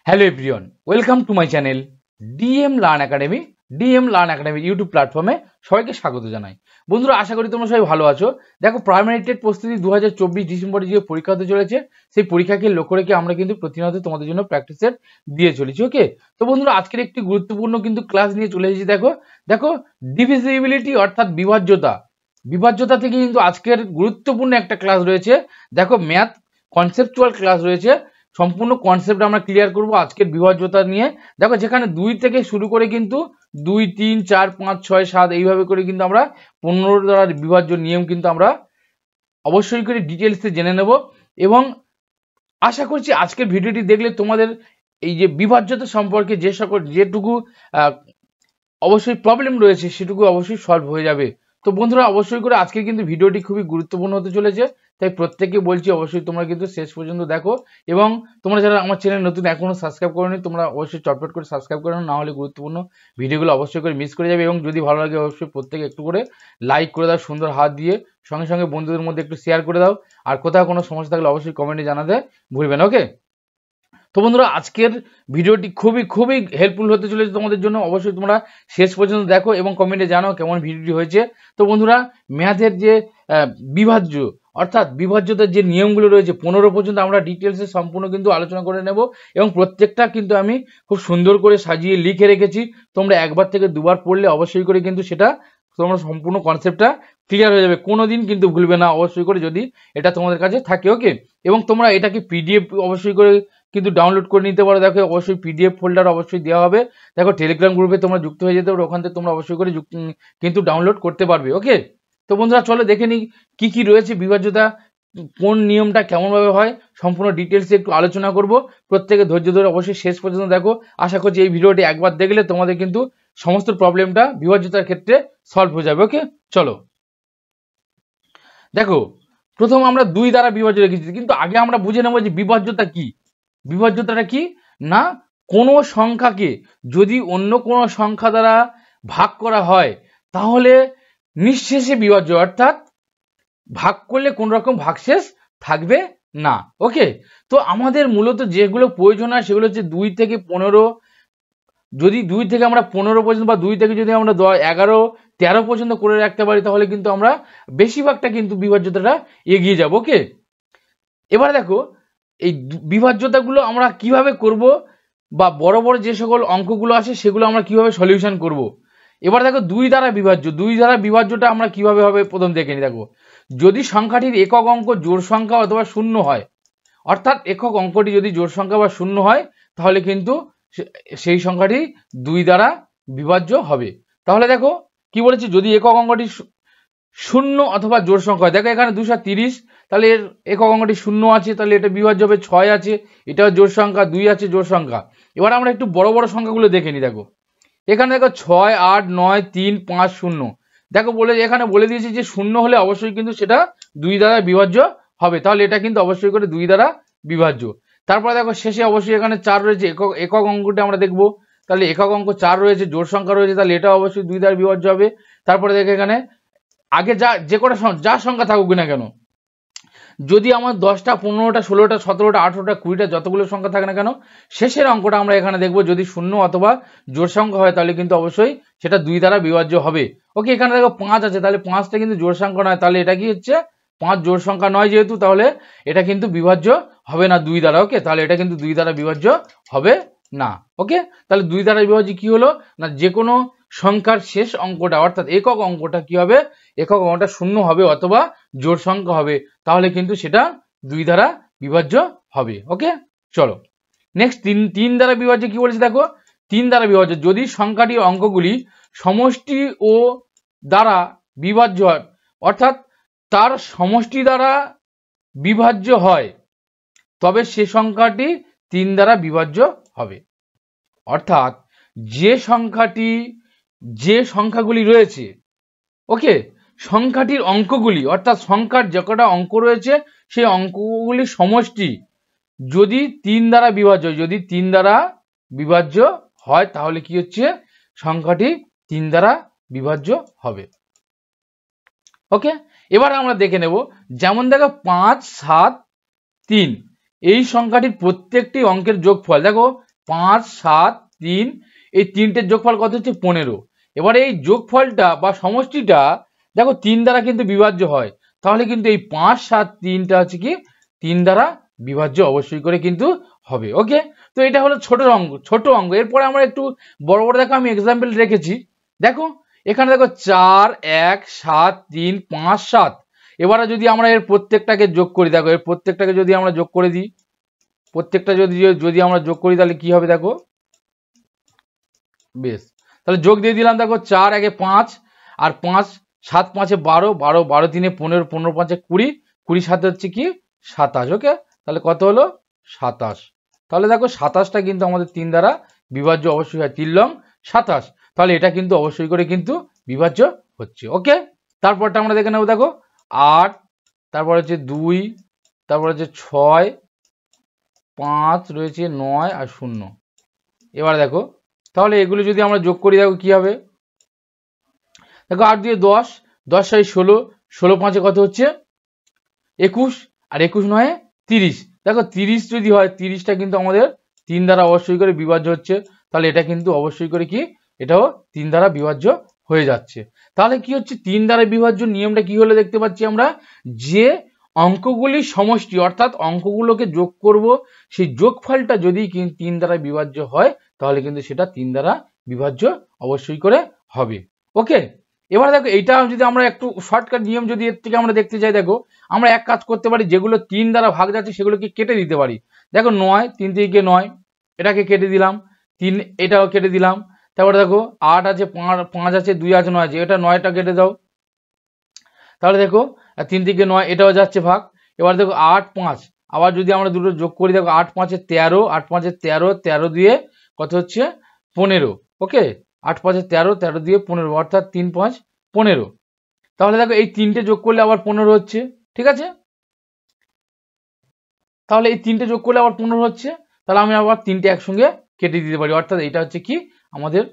Hello everyone, welcome to my channel DM learn academy. DM learn academy YouTube প্ল্যাটফর্মে সবাইকে স্বাগত জানাই। বন্ধুরা, আশা করি তোমরা সবাই ভালো আছো। দেখো, প্রাইমারি টেট প্রস্তুতি 2024 ডিসেম্বরে যে পরীক্ষা হতে চলেছে, সেই পরীক্ষাকে লক্ষ্য রেখে আমরা কিন্তু প্রতিনিয়ত তোমাদের জন্য প্র্যাকটিস সেট দিয়ে চলেছি। ওকে, তো বন্ধুরা, আজকের একটি গুরুত্বপূর্ণ কিন্তু ক্লাস নিয়ে চলে এসেছি। দেখো ডিভিজিবিলিটি অর্থাৎ বিভাজ্যতা থেকে কিন্তু আজকের গুরুত্বপূর্ণ একটা ক্লাস রয়েছে। দেখো, ম্যাথ কনসেপচুয়াল ক্লাস রয়েছে। সম্পূর্ণ কনসেপ্ট আমরা ক্লিয়ার করব আজকের বিভাজ্যতা নিয়ে। দেখো, যেখানে 2 থেকে শুরু করে কিন্তু 2, 3, 4, 5, 6, 7 এইভাবে করে কিন্তু আমরা 15 দ্বারা বিভাজ্য নিয়ম কিন্তু আমরা অবশ্যই করে ডিটেলসে জেনে নেব। এবং আশা করছি আজকের ভিডিওটি দেখলে তোমাদের এই যে বিভাজ্যতা সম্পর্কে যেটুকু অবশ্যই প্রবলেম রয়েছে সেটুকু অবশ্যই সলভ হয়ে যাবে। তো বন্ধুরা, অবশ্যই করে আজকে কিন্তু ভিডিওটি খুবই গুরুত্বপূর্ণ হতে চলেছে, তাই প্রত্যেককে বলছি অবশ্যই তোমরা কিন্তু শেষ পর্যন্ত দেখো। এবং তোমরা যারা আমার চ্যানেল নতুন এখনো সাবস্ক্রাইব করোনি, তোমরা অবশ্যই চটপট করে সাবস্ক্রাইব করে নাও, না হলে গুরুত্বপূর্ণ ভিডিওগুলো অবশ্যই করে মিস করে যাবে। এবং যদি ভালো লাগে অবশ্যই প্রত্যেকে একটু করে লাইক করে দাও সুন্দর হাত দিয়ে, সঙ্গে সঙ্গে বন্ধুদের মধ্যে একটু শেয়ার করে দাও। আর কোথাও কোনো সমস্যা থাকলে অবশ্যই কমেন্টে জানাতে ভুলবেন। ওকে, তো বন্ধুরা, আজকের ভিডিওটি খুবই হেল্পফুল হতে চলেছে তোমাদের জন্য। অবশ্যই তোমরা শেষ পর্যন্ত দেখো এবং কমেন্টে জানাও কেমন ভিডিওটি হয়েছে। তো বন্ধুরা, ম্যাথের যে বিভাজ্যতার যে নিয়মগুলো রয়েছে 15 পর্যন্ত আমরা ডিটেলসে সম্পূর্ণ কিন্তু আলোচনা করে নেব। এবং প্রত্যেকটা কিন্তু আমি খুব সুন্দর করে সাজিয়ে লিখে রেখেছি। তোমরা একবার থেকে দুবার পড়লে অবশ্যই করে কিন্তু সেটা তোমরা সম্পূর্ণ কনসেপ্টটা ক্লিয়ার হয়ে যাবে। কোনোদিন কিন্তু ভুলবে না অবশ্যই করে, যদি এটা তোমাদের কাছে থাকে। ওকে, এবং তোমরা এটাকে পিডিএফ অবশ্যই করে কিন্তু ডাউনলোড করে নিতে পারো। দেখো, অবশ্যই পিডিএফ ফোল্ডার অবশ্যই দেওয়া হবে। দেখো, টেলিগ্রাম গ্রুপে তোমরা যুক্ত হয়ে যেতে পারো, ওখান থেকে তোমরা অবশ্যই করে কিন্তু ডাউনলোড করতে পারবে। ওকে, তো বন্ধুরা, চলো দেখে নিই কি রয়েছে বিভাজ্যতা, কোন নিয়মটা কেমনভাবে হয়, সম্পূর্ণ ডিটেলসে একটু আলোচনা করব। প্রত্যেকে ধৈর্য ধরে অবশ্যই শেষ পর্যন্ত দেখো। আশা করছি এই ভিডিওটি একবার দেখলে তোমাদের কিন্তু সমস্ত প্রবলেমটা বিভাজ্যতার ক্ষেত্রে সলভ হয়ে যাবে। ওকে, চলো দেখো, প্রথম আমরা 2 দ্বারা বিভাজ্য রেখেছি, কিন্তু আগে আমরা বুঝে নেব যে বিভাজ্যতা কি। বিভাজ্যতাটা কি না, কোনো সংখ্যাকে যদি অন্য কোনো সংখ্যা দ্বারা ভাগ করা হয় তাহলে নিঃশেষে বিভাজ্য, অর্থাৎ ভাগ করলে কোন রকম ভাগশেষ থাকবে না। ওকে, তো আমাদের মূলত যেগুলো প্রয়োজন হয় সেগুলো হচ্ছে 2 থেকে 15। যদি 2 থেকে আমরা 15 পর্যন্ত বা 2 থেকে যদি আমরা 11, 13 পর্যন্ত করে রাখতে পারি তাহলে কিন্তু আমরা বেশিরভাগটা কিন্তু বিভাজ্যতাটা এগিয়ে যাব। ওকে, এবার দেখো এই বিভাজ্যতাগুলো আমরা কিভাবে করব, বা বড় বড় যে সকল অঙ্কগুলো আছে সেগুলো আমরা কিভাবে সলিউশন করব। এবার দেখো, 2 দ্বারা বিভাজ্যটা আমরা কিভাবে হবে প্রথম দেখে নিই। দেখো, যদি সংখ্যাটির একক অঙ্ক জোড় সংখ্যা অথবা শূন্য হয়, অর্থাৎ একক অঙ্কটি যদি জোড় সংখ্যা বা শূন্য হয় তাহলে কিন্তু সেই সংখ্যাটি 2 দ্বারা বিভাজ্য হবে। তাহলে দেখো কি বলেছি, যদি একক অঙ্কটি শূন্য অথবা জোড় সংখ্যা হয়, দেখো এখানে 230, তাহলে এর একক অঙ্কটি শূন্য আছে, তাহলে এটা বিভাজ্য হবে। 6 আছে, এটাও জোড় সংখ্যা। 2 আছে, জোড় সংখ্যা। এবার আমরা একটু বড় বড় সংখ্যাগুলো দেখে নিই। দেখো, এখানে দেখো 6, 8, 9, 3, 5, 0। দেখো এখানে বলে দিয়েছি যে শূন্য হলে অবশ্যই কিন্তু সেটা 2 দ্বারা বিভাজ্য হবে, তাহলে এটা কিন্তু অবশ্যই করে 2 দ্বারা বিভাজ্য। তারপরে দেখো শেষে অবশ্যই এখানে 4 রয়েছে, একক অঙ্কটা আমরা দেখবো, তাহলে একক অঙ্ক 4 রয়েছে, জোড় সংখ্যা রয়েছে, তাহলে এটা অবশ্যই 2 দ্বারা বিভাজ্য হবে। তারপরে দেখো এখানে আগে যে কটা যা সংখ্যা থাকুক না কেন, যদি আমার 10টা, 15টা, 16টা, 17টা, 18টা, 20টা যতগুলো সংখ্যা থাকে না কেন, শেষের অঙ্কটা আমরা এখানে দেখবো যদি শূন্য অথবা জোড় সংখ্যা হয় তাহলে কিন্তু অবশ্যই সেটা 2 দ্বারা বিভাজ্য হবে। ওকে, এখানে দেখো 5 আছে, তাহলে 5টা কিন্তু জোড় সংখ্যা নয়, তাহলে এটা কি হচ্ছে 5 জোড় সংখ্যা নয়, যেহেতু তাহলে এটা কিন্তু বিভাজ্য হবে না 2 দ্বারা। ওকে, তাহলে এটা কিন্তু 2 দ্বারা বিভাজ্য হবে না। ওকে, তাহলে 2 দ্বারা বিভাজ্য কি হলো না, যে কোনো সংখ্যার শেষ অঙ্কটা অর্থাৎ একক অঙ্কটা কি হবে, একক অঙ্কটা শূন্য হবে অথবা জোড় সংখ্যা হবে, তাহলে কিন্তু সেটা 2 দ্বারা বিভাজ্য হবে। ওকে, চলো নেক্সট 3 দ্বারা বিভাজ্য কি বলেছে। দেখো, 3 দ্বারা বিভাজ্য যদি সংখ্যাটির অঙ্কগুলি সমষ্টি ও দ্বারা বিভাজ্য হয়, অর্থাৎ তার সমষ্টি দ্বারা বিভাজ্য হয়, তবে সে সংখ্যাটি 3 দ্বারা বিভাজ্য হবে। অর্থাৎ যে সংখ্যাগুলি রয়েছে, ওকে, সংখ্যাটির অঙ্কগুলি অর্থাৎ সংখ্যার যে কটা অঙ্ক রয়েছে সেই অঙ্কগুলির সমষ্টি যদি 3 দ্বারা বিভাজ্য হয়, যদি 3 দ্বারা বিভাজ্য হয় তাহলে কি হচ্ছে, সংখ্যাটি 3 দ্বারা বিভাজ্য হবে। ওকে, এবার আমরা দেখে নেব, যেমন দেখো 5, 7, 3 এই সংখ্যাটির প্রত্যেকটি অঙ্কের যোগফল। দেখো 5 7 3 এই তিনটের যোগফল কত হচ্ছে 15। এবারে এই যোগফলটা বা সমষ্টিটা দেখো 3 দ্বারা কিন্তু বিভাজ্য হয়, তাহলে কিন্তু এই 5 7 3টা হচ্ছে কি 3 দ্বারা বিভাজ্য অবশ্যই করে কিন্তু হবে। ওকে, তো এটা হলো ছোট অঙ্ক। এরপরে আমরা একটু বড় বড় দেখো আমি এক্সাম্পল রেখেছি। দেখো এখানে দেখো 4 1 7 3 5 7। এবারে যদি আমরা এর প্রত্যেকটাকে যোগ করি, দেখো এর প্রত্যেকটাকে যদি আমরা যোগ করে দিই, প্রত্যেকটা যদি আমরা যোগ করি তাহলে কি হবে দেখো, বেশ তাহলে যোগ দিয়ে দিলাম। দেখো 4 1 5 আর 5 7 5 12 12 12 3 15 15 5 20 20 7 হচ্ছে কি 27। ওকে, তাহলে কত হলো 27। তাহলে দেখো 27টা কিন্তু আমাদের 3 দ্বারা বিভাজ্য অবশ্যই হয়, 3 লং 27। তাহলে এটা কিন্তু অবশ্যই করে কিন্তু বিভাজ্য হচ্ছে। ওকে, তারপরটা আমরা দেখে নেব। দেখো 8, তারপর হচ্ছে 2, তারপর হচ্ছে 6, 5 রয়েছে 9 আর 0। এবার দেখো তাহলে এগুলো যদি আমরা যোগ করি দেখো কি হবে, দেখো 8 দিয়ে 10, 10 6 16, 16 5 কত হচ্ছে 21 আর 21 9 30। দেখো 30 যদি হয় 30টা কিন্তু আমাদের 3 দ্বারা অবশ্যই করে বিভাজ্য হচ্ছে, তাহলে এটা কিন্তু অবশ্যই করে কি এটাও 3 দ্বারা বিভাজ্য হয়ে যাচ্ছে। তাহলে কি হচ্ছে 3 দ্বারা বিভাজ্য নিয়মটা কি হলো দেখতে পাচ্ছি আমরা, যে অঙ্কগুলির সমষ্টি অর্থাৎ অঙ্কগুলোকে যোগ করব, সেই যোগফলটা যদি 3 দ্বারা বিভাজ্য হয় তাহলে কিন্তু সেটা 3 দ্বারা বিভাজ্য অবশ্যই করে হবে। ওকে, এবার দেখো এইটা যদি আমরা একটু শর্টকাট নিয়ম যদি এর থেকে আমরা দেখতে চাই, দেখো আমরা এক কাজ করতে পারি, যেগুলো 3 দ্বারা ভাগ যাচ্ছে সেগুলোকে কেটে দিতে পারি। দেখো 9 3 থেকে 9 এটাকে কেটে দিলাম, 3 এটাও কেটে দিলাম। তারপরে দেখো 8 আছে 5 আছে 2 আছে 9 আছে, এটা 9টা কেটে দাও। তাহলে দেখো 3 থেকে 9 এটাও যাচ্ছে ভাগ। এবার দেখো 8 5 আবার যদি আমরা দুটো যোগ করি, দেখো 8 5 13, 8 5 13, 13 দিয়ে কত হচ্ছে 15। ওকে, 8 5 13, 13 দিয়ে 15 অর্থাৎ 3 5 15। তাহলে দেখো এই তিনটে যোগ করলে আবার 15 হচ্ছে, ঠিক আছে। তাহলে এই তিনটে যোগ করলে আবার 15 হচ্ছে, তাহলে আমি আবার তিনটে একসঙ্গে কেটে দিতে পারি, অর্থাৎ এটা হচ্ছে কি আমাদের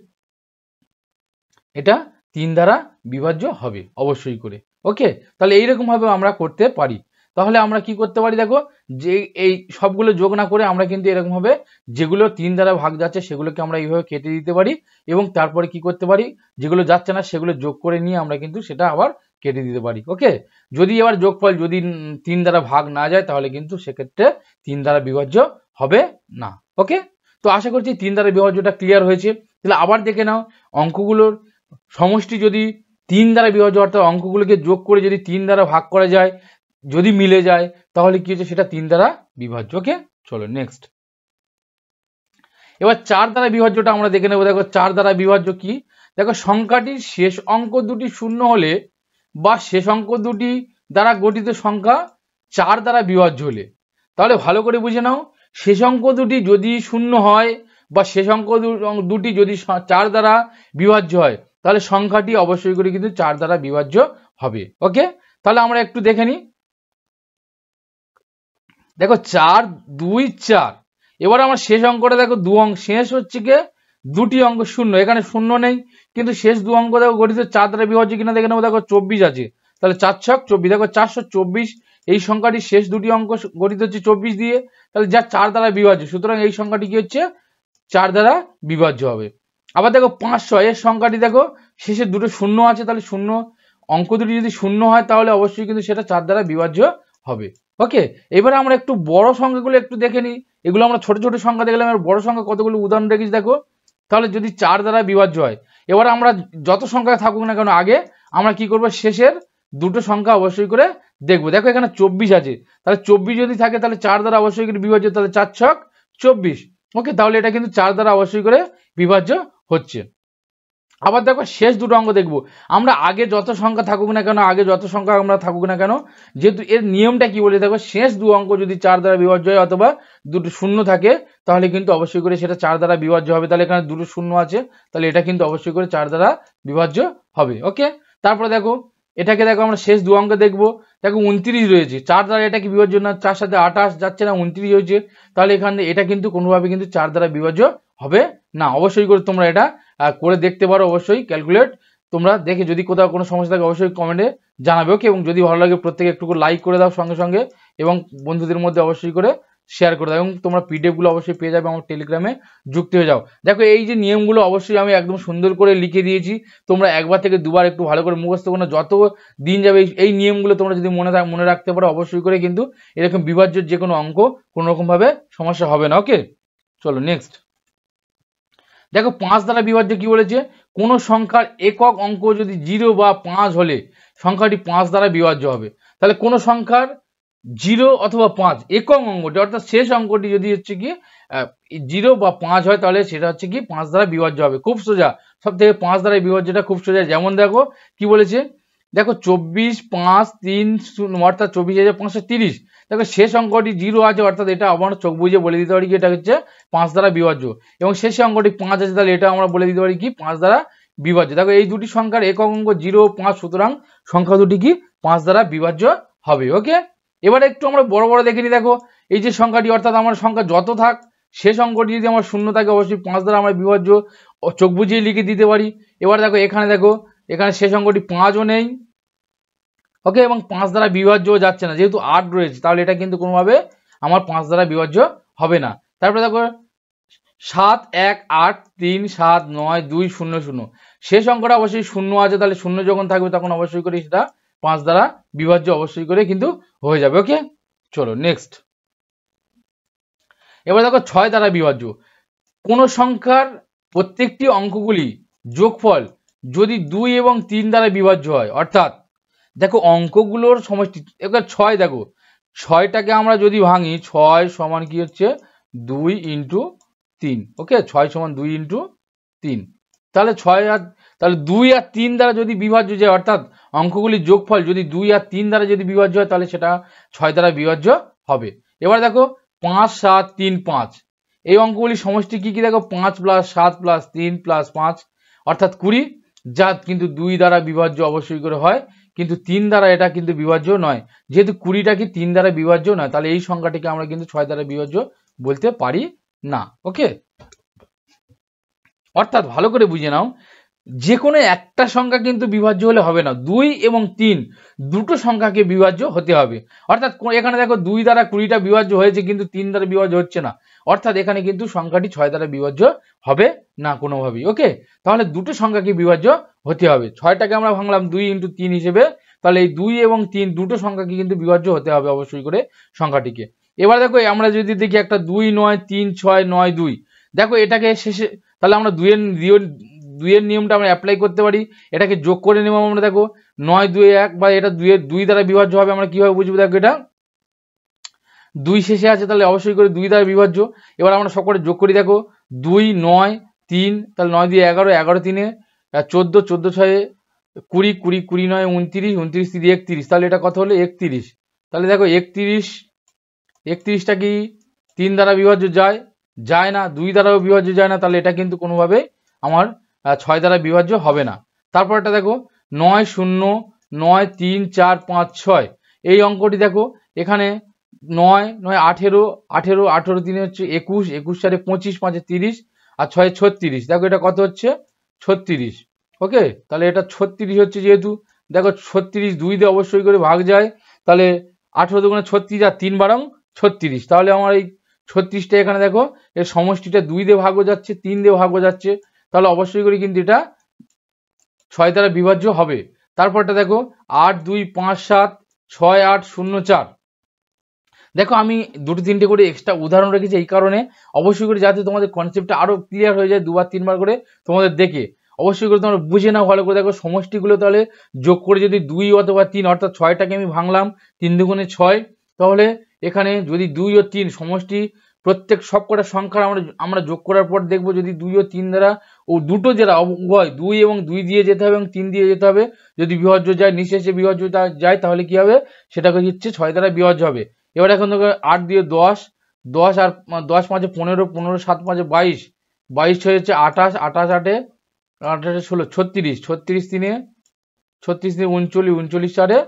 এটা 3 দ্বারা বিভাজ্য হবে অবশ্যই করে। ওকে, তাহলে এইরকম ভাবে আমরা করতে পারি। তাহলে আমরা কি করতে পারি, দেখো যে এই সবগুলো যোগ না করে আমরা কিন্তু এরকম ভাবে যেগুলো 3 দ্বারা ভাগ যাচ্ছে সেগুলোকে আমরা এইভাবে কেটে দিতে পারি, এবং তারপরে কি করতে পারি, যেগুলো যাচ্ছে না সেগুলো যোগ করে নিয়ে আমরা কিন্তু সেটা আবার কেটে দিতে পারি। ওকে, যদি এবার যোগফল যদি 3 দ্বারা ভাগ না যায় তাহলে কিন্তু সেক্ষেত্রে 3 দ্বারা বিভাজ্য হবে না। ওকে, তো আশা করছি 3 দ্বারা বিভাজ্যটা ক্লিয়ার হয়েছে। তাহলে আবার দেখে নাও, অঙ্কগুলোর সমষ্টি যদি 3 দ্বারা বিভাজ্য অর্থাৎ অঙ্কগুলোকে যোগ করে যদি 3 দ্বারা ভাগ করা যায়, যদি মিলে যায় তাহলে কি হচ্ছে সেটা 3 দ্বারা বিভাজ্য। ওকে, চলো নেক্সট। এবার 4 দ্বারা বিভাজ্যটা আমরা দেখে নেব। দেখো 4 দ্বারা বিভাজ্য কি, দেখো সংখ্যাটির শেষ অঙ্ক দুটি শূন্য হলে বা শেষ অঙ্ক দুটি দ্বারা গঠিত সংখ্যা 4 দ্বারা বিভাজ্য হলে, তাহলে ভালো করে বুঝে নাও, শেষ অঙ্ক দুটি যদি শূন্য হয় বা শেষ অঙ্ক দুটি যদি 4 দ্বারা বিভাজ্য হয় তাহলে সংখ্যাটি অবশ্যই করে কিন্তু 4 দ্বারা বিভাজ্য হবে। ওকে, তাহলে আমরা একটু দেখে নিই। দেখো 4 2 4। এবার আমার শেষ অঙ্কটা দেখো দু অঙ্ক শেষ হচ্ছে কি দুটি অঙ্ক শূন্য, এখানে শূন্য নেই কিন্তু শেষ দু অঙ্ক দেখো গঠিত 4 দ্বারা বিভাজ্য কিনা দেখে নেবো। দেখো 24 আছে, তাহলে 4 ছক 24, দেখো 424 এই সংখ্যাটির শেষ দুটি অঙ্ক গঠিত হচ্ছে 24 দিয়ে, তাহলে যা 4 দ্বারা বিভাজ্য, সুতরাং এই সংখ্যাটি কি হচ্ছে 4 দ্বারা বিভাজ্য হবে। আবার দেখো 500 এর সংখ্যাটি দেখো শেষে দুটো শূন্য আছে, তাহলে শূন্য অঙ্ক দুটি যদি শূন্য হয় তাহলে অবশ্যই কিন্তু সেটা 4 দ্বারা বিভাজ্য হবে। ওকে, এবারে আমরা একটু বড় সংখ্যাগুলো একটু দেখে নিই। এগুলো আমরা ছোট ছোট সংখ্যা দেখলাম, আর বড় সংখ্যা কতগুলো উদাহরণ রেখেছি দেখো। তাহলে যদি 4 দ্বারা বিভাজ্য হয়, এবার আমরা যত সংখ্যা থাকুক না কেন আগে আমরা কি করব, শেষের দুটো সংখ্যা অবশ্যই করে দেখবো। দেখো এখানে 24 আছে, তাহলে 24 যদি থাকে তাহলে 4 দ্বারা অবশ্যই করে বিভাজ্য, তাহলে 4 ছক 24। ওকে, তাহলে এটা কিন্তু 4 দ্বারা অবশ্যই করে বিভাজ্য হচ্ছে। আবার দেখো শেষ দুটো অঙ্ক দেখবো, আমরা আগে যত সংখ্যা থাকুক না কেন, আগে যত সংখ্যা আমরা থাকুক না কেন, যেহেতু এর নিয়মটা কি বলে, দেখো শেষ দু অঙ্ক যদি 4 দ্বারা বিভাজ্য হয় অথবা দুটো শূন্য থাকে তাহলে কিন্তু অবশ্যই করে সেটা 4 দ্বারা বিভাজ্য হবে। তাহলে এখানে দুটো শূন্য আছে, তাহলে এটা কিন্তু অবশ্যই করে 4 দ্বারা বিভাজ্য হবে। ওকে, তারপরে দেখো এটাকে দেখো আমরা শেষ দু অঙ্ক দেখবো। দেখো 29 রয়েছে, 4 দ্বারা এটা কি বিভাজ্য না, 4 সাথে 28 যাচ্ছে না, 29 হয়েছে, তাহলে এখানে এটা কিন্তু কোনোভাবে কিন্তু 4 দ্বারা বিভাজ্য হবে না। অবশ্যই করে তোমরা এটা করে দেখতে পারো, অবশ্যই ক্যালকুলেট তোমরা দেখে, যদি কোথাও কোনো সমস্যা থাকে অবশ্যই কমেন্টে জানাবে। ওকে, এবং যদি ভালো লাগে প্রত্যেকে একটু লাইক করে দাও সঙ্গে সঙ্গে, এবং বন্ধুদের মধ্যে অবশ্যই করে শেয়ার করে দাও এবং তোমরা পিডিএফ গুলো অবশ্যই পেয়ে যাবে আমার টেলিগ্রামে যুক্ত হয়ে যাও। দেখো এই যে নিয়মগুলো অবশ্যই আমি একদম সুন্দর করে লিখে দিয়েছি, তোমরা একবার থেকে দুবার একটু ভালো করে মুখস্থ করো, যত দিন যাবে এই নিয়মগুলো তোমরা যদি মনে রাখতে পারো অবশ্যই করে কিন্তু এরকম বিভাজ্য যে কোনো অঙ্ক কোনো রকম ভাবে সমস্যা হবে না। ওকে, চলো নেক্সট। দেখো 5 দ্বারা বিভাজ্য কি বলেছে, কোন সংখ্যার একক অঙ্ক যদি 0 বা 5 হলে সংখ্যাটি 5 দ্বারা বিভাজ্য হবে। তাহলে কোন সংখ্যার 0 অথবা 5 একক অঙ্কটি অর্থাৎ শেষ অঙ্কটি যদি হচ্ছে কি 0 বা 5 হয় তাহলে সেটা হচ্ছে কি 5 দ্বারা বিভাজ্য হবে। খুব সোজা, সব থেকে 5 দ্বারা বিভাজ্যটা খুব সোজা। যেমন দেখো কি বলেছে, দেখো 24 5 3 0 অর্থাৎ 24,530। দেখো শেষ অঙ্কটি 0 আছে অর্থাৎ এটা আমরা চোখ বুঝে বলে দিতে পারি কি এটা হচ্ছে 5 দ্বারা বিভাজ্য, এবং শেষে অঙ্কটি 5 আছে তাহলে এটা আমরা বলে দিতে পারি কি 5 দ্বারা বিভাজ্য। দেখো এই দুটি সংখ্যার একক অঙ্ক 0 5, সুতরাং সংখ্যা দুটি কি 5 দ্বারা বিভাজ্য হবে। ওকে, এবারে একটু আমরা বড় বড় দেখে নিই। দেখো এই যে সংখ্যাটি অর্থাৎ আমার সংখ্যা যত থাক শেষ অঙ্কটি যদি আমার শূন্য থাকে অবশ্যই 5 দ্বারা আমরা বিভাজ্য চোখ বুঝিয়ে লিখে দিতে পারি। এবার দেখো এখানে শেষ অঙ্কটি 5ও নেই, ওকে, এবং 5 দ্বারা বিভাজ্যও যাচ্ছে না, যেহেতু 8 রয়েছে তাহলে এটা কিন্তু কোনোভাবে আমার 5 দ্বারা বিভাজ্য হবে না। তারপরে দেখো 7 1 8 3 7 9 2 0 0, শেষ অঙ্কটা অবশ্যই শূন্য আছে, তাহলে শূন্য যখন থাকবে তখন অবশ্যই করে সেটা 5 দ্বারা বিভাজ্য অবশ্যই করে কিন্তু হয়ে যাবে। ওকে, চলো নেক্সট। এবার দেখো 6 দ্বারা বিভাজ্য, কোন সংখ্যার প্রত্যেকটি অঙ্কগুলি যোগফল যদি 2 এবং 3 দ্বারা বিভাজ্য হয়, অর্থাৎ দেখো অঙ্কগুলোর সমষ্টি। এবার 6 দেখো 6টাকে আমরা যদি ভাঙি 6 সমান কি হচ্ছে 2 ইন্টু 3। ওকে, 6 সমান 2 ইন্টু 3, তাহলে 2 আর 3 দ্বারা যদি বিভাজ্য যায় অর্থাৎ অঙ্কগুলির যোগফল যদি 2 আর 3 দ্বারা যদি বিভাজ্য হয় তাহলে সেটা 6 দ্বারা বিভাজ্য হবে। এবার দেখো 5 7 3 5, এই অঙ্কগুলির সমষ্টি কি কি দেখো 5 + 7 + 3 + 5 অর্থাৎ 20, যা কিন্তু 2 দ্বারা বিভাজ্য অবশ্যই করে হয়, কিন্তু 3 দ্বারা এটা কিন্তু বিভাজ্য নয়। যেহেতু 20টা কি 3 দ্বারা বিভাজ্য নয় তাহলে এই সংখ্যাটিকে আমরা কিন্তু 6 দ্বারা বিভাজ্য বলতে পারি না। ওকে, অর্থাৎ ভালো করে বুঝে নাও, যে কোনো একটা সংখ্যা কিন্তু বিভাজ্য হলে হবে না, 2 এবং 3 দুটো সংখ্যাকে বিভাজ্য হতে হবে। অর্থাৎ এখানে দেখো 2 দ্বারা 20টা বিভাজ্য হয়েছে কিন্তু 3 দ্বারা বিভাজ্য হচ্ছে না, অর্থাৎ এখানে কিন্তু সংখ্যাটি 6 দ্বারা বিভাজ্য হবে না কোনোভাবেই। ওকে, তাহলে দুটো সংখ্যাকে বিভাজ্য হতে হবে। 6টাকে আমরা ভাঙলাম 2 × 3 হিসেবে, তাহলে এই 2 এবং 3 দুটো সংখ্যাকে কিন্তু বিভাজ্য হতে হবে অবশ্যই করে সংখ্যাটিকে। এবার দেখো আমরা যদি দেখি একটা 2 9 3 6 9 2, দেখো এটাকে শেষে তাহলে আমরা 2 এর নিয়মটা আমরা অ্যাপ্লাই করতে পারি, এটাকে যোগ করে নেব আমরা। দেখো 9 2 1 বা এটা 2 দ্বারা বিভাজ্য হবে, আমরা কিভাবে বুঝবো, দেখো এটা 2 শেষে আছে তাহলে অবশ্যই করে 2 দ্বারা বিভাজ্য। এবার আমরা সব করে যোগ করি, দেখো 2 9 3, তাহলে 9 2 11 11 3 14 14 6 20 20 20 9 29 29 3 31, তাহলে এটা কত হলো 31। তাহলে দেখো 31টা কি 3 দ্বারা বিভাজ্য যায় না, 2 দ্বারাও বিভাজ্য যায় না, তাহলে এটা কিন্তু কোনোভাবে আমার 6 দ্বারা বিভাজ্য হবে না। তারপর এটা দেখো 9 0 9 3 4 5 6, এই অঙ্কটি দেখো এখানে 9 9 18 18 18 3 হচ্ছে 21 21 4 25 5 30 আর 6 36, দেখো এটা কত হচ্ছে 36। ওকে, তাহলে এটা 36 হচ্ছে, যেহেতু দেখো 36 2 দিয়ে অবশ্যই করে ভাগ যায়, তাহলে 18 দুগুণে 36 আর 3 12 36, তাহলে আমার এই 36টা এখানে দেখো এর সমষ্টিটা 2 দিয়ে ভাগ হয়ে যাচ্ছে 3 দিয়ে ভাগ হয়ে যাচ্ছে, তাহলে অবশ্যই করে কিন্তু এটা 6 দ্বারা বিভাজ্য হবে। তারপরটা দেখো 8 2 5 7 6 8 0 4, দেখো আমি 2-3টে করে এক্সট্রা উদাহরণ রেখেছি এই কারণে অবশ্যই করে যাতে তোমাদের কনসেপ্টটা আরো ক্লিয়ার হয়ে যায়, 2বার 3বার করে তোমাদের দেখে অবশ্যই করে তোমরা বুঝে নাও ভালো করে। দেখো সমষ্টিগুলো তাহলে যোগ করে যদি 2 অথবা 3 অর্থাৎ 6টাকে আমি ভাঙলাম 3 দুগুণে 6, তাহলে এখানে যদি 2 ও 3 সমষ্টি প্রত্যেক সবকটা সংখ্যা আমরা যোগ করার পর দেখবো যদি 2 ও 3 দ্বারা ও দুটো যারা উভয় 2 এবং 2 দিয়ে যেতে হবে এবং 3 দিয়ে যেতে হবে, যদি বিভাজ্য যায় নিঃশেষে বিভাজ্য যায় তাহলে কি হবে সেটাকে হচ্ছে 6 দ্বারা বিভাজ্য হবে। এবার এখন দেখো 8 দিয়ে 10 10 আর 10 5 15 15 7 5 22 22 হচ্ছে 28 28 8 28 16 36 36 3 36 3 39 39 4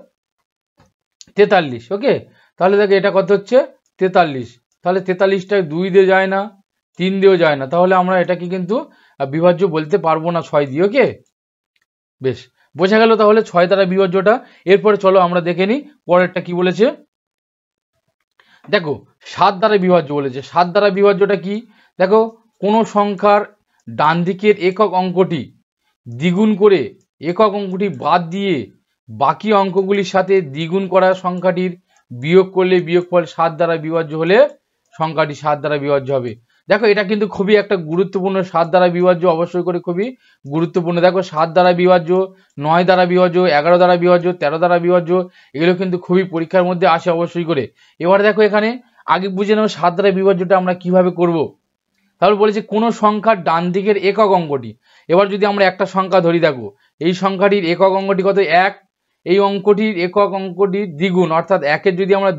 43। ওকে, তাহলে দেখো এটা কত হচ্ছে 43, তাহলে 43টা 2 দিয়ে যায় না 3 দিয়েও যায় না, তাহলে আমরা এটাকে কিন্তু বিভাজ্য বলতে পারবো না 6 দিয়ে। ওকে, বেশ বোঝা গেল তাহলে 6 দ্বারা বিভাজ্যটা। এরপরে চলো আমরা দেখে নিই পরেরটা কি বলেছে। দেখো 7 দ্বারা বিভাজ্য বলেছে। 7 দ্বারা বিভাজ্যটা কি? দেখো কোনো সংখ্যার ডান দিকের একক অঙ্কটি দ্বিগুণ করে একক অঙ্কটি বাদ দিয়ে বাকি অঙ্কগুলির সাথে দ্বিগুণ করা সংখ্যাটির বিয়োগ করলে বিয়োগফল 7 দ্বারা বিভাজ্য হলে সংখ্যাটি 7 দ্বারা বিভাজ্য হবে। দেখো এটা কিন্তু খুবই একটা গুরুত্বপূর্ণ, 7 দ্বারা বিভাজ্য অবশ্যই করে খুবই গুরুত্বপূর্ণ। দেখো 7 দ্বারা বিভাজ্য, 9 দ্বারা বিভাজ্য, 11 দ্বারা বিভাজ্য, 13 দ্বারা বিভাজ্য, এগুলো কিন্তু খুবই পরীক্ষার মধ্যে আসে অবশ্যই করে। এবারে দেখো এখানে আগে বুঝে নেব 7 দ্বারা বিভাজ্যটা আমরা কিভাবে করব। তাহলে বলেছে কোনো সংখ্যার ডান দিকের একক অঙ্কটি, এবার যদি আমরা একটা সংখ্যা ধরি, দেখো এই সংখ্যাটির একক অঙ্কটি কত? 1। এই অঙ্কটির একক অঙ্কটির দ্বিগুণ, অর্থাৎ 1-এর যদি আমরা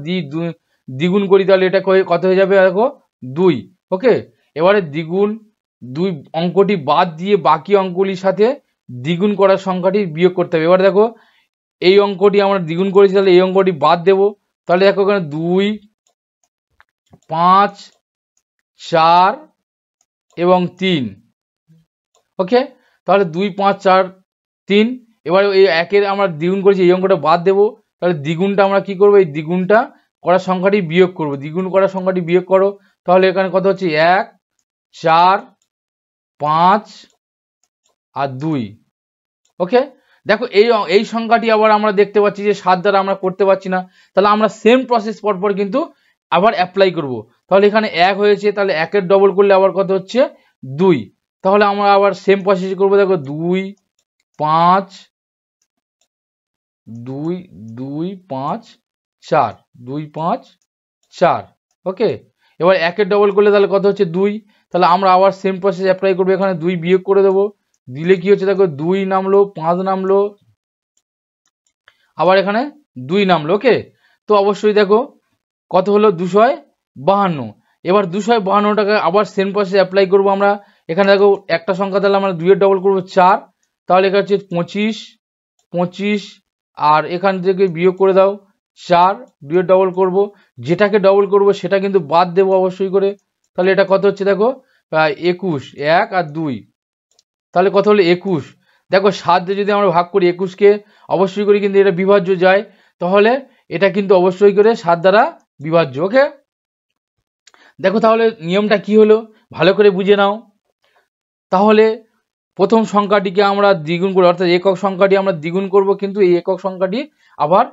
দ্বিগুণ করি তাহলে এটা কত হয়ে যাবে? দেখো 2। ওকে, এবারে দ্বিগুণ 2 অঙ্কটি বাদ দিয়ে বাকি অঙ্কগুলির সাথে দ্বিগুণ করার সংখ্যাটির বিয়োগ করতে হবে। এবার দেখো এই অঙ্কটি আমরা দ্বিগুণ করেছি, তাহলে এই অঙ্কটি বাদ দেব। তাহলে দেখো এখানে 2, 5, 4 এবং 3। ওকে, তাহলে 2, 5, 4, 3। এবার এই 1-এর আমরা দ্বিগুণ করেছি, এই অঙ্কটা বাদ দেব। তাহলে দ্বিগুণটা আমরা কি করব? এই দ্বিগুণটা করা সংখ্যাটি বিয়োগ করব। দ্বিগুণ করা সংখ্যাটি বিয়োগ করো, তাহলে এখানে কত হচ্ছে? 1, 4, 5 আর 2। ওকে, দেখো এই সংখ্যাটি আবার আমরা দেখতে পাচ্ছি যে 7 দ্বারা আমরা করতে পারছি না, তাহলে আমরা সেম প্রসেস পরপর কিন্তু আবার অ্যাপ্লাই করব। তাহলে এখানে 1 হয়েছে, তাহলে 1-এর ডবল করলে আবার কত হচ্ছে? 2। তাহলে আমরা আবার সেম প্রসেস করব। দেখো 2, 5, 2, 2, 5, 4, 2, 5, 4। ওকে, এবার 1-এর ডবল করলে তাহলে কত হচ্ছে? 2। তাহলে আমরা আবার সেম প্রসেস অ্যাপ্লাই করবো, এখানে 2 বিয়োগ করে দেবো, দিলে কি হচ্ছে? দেখো 2 নামলো, 5 নামলো, আবার এখানে 2 নামলো। ওকে, তো অবশ্যই দেখো কত হলো? 252। এবার 252টাকে আবার সেম প্রসেস অ্যাপ্লাই করবো আমরা। এখানে দেখো একটা সংখ্যা, তাহলে আমরা 2-এর ডবল করবো 4, তাহলে এখানে হচ্ছে 25, 25 আর এখান থেকে বিয়োগ করে দাও 4, 2-এর ডবল করব, যেটাকে ডবল করব সেটা কিন্তু বাদ দেবো অবশ্যই করে। তাহলে এটা কত হচ্ছে? দেখো 21, 1 আর 2, তাহলে কত হলো? 21। দেখো 7 দিয়ে যদি আমরা ভাগ করি 21-কে, অবশ্যই করে কিন্তু এটা বিভাজ্য যায়, তাহলে এটা কিন্তু অবশ্যই করে 7 দ্বারা বিভাজ্য। ওকে, দেখো তাহলে নিয়মটা কি হলো ভালো করে বুঝে নাও। তাহলে প্রথম সংখ্যাটিকে আমরা দ্বিগুণ করব, অর্থাৎ একক সংখ্যাটি আমরা দ্বিগুণ করব, কিন্তু এই একক সংখ্যাটি আবার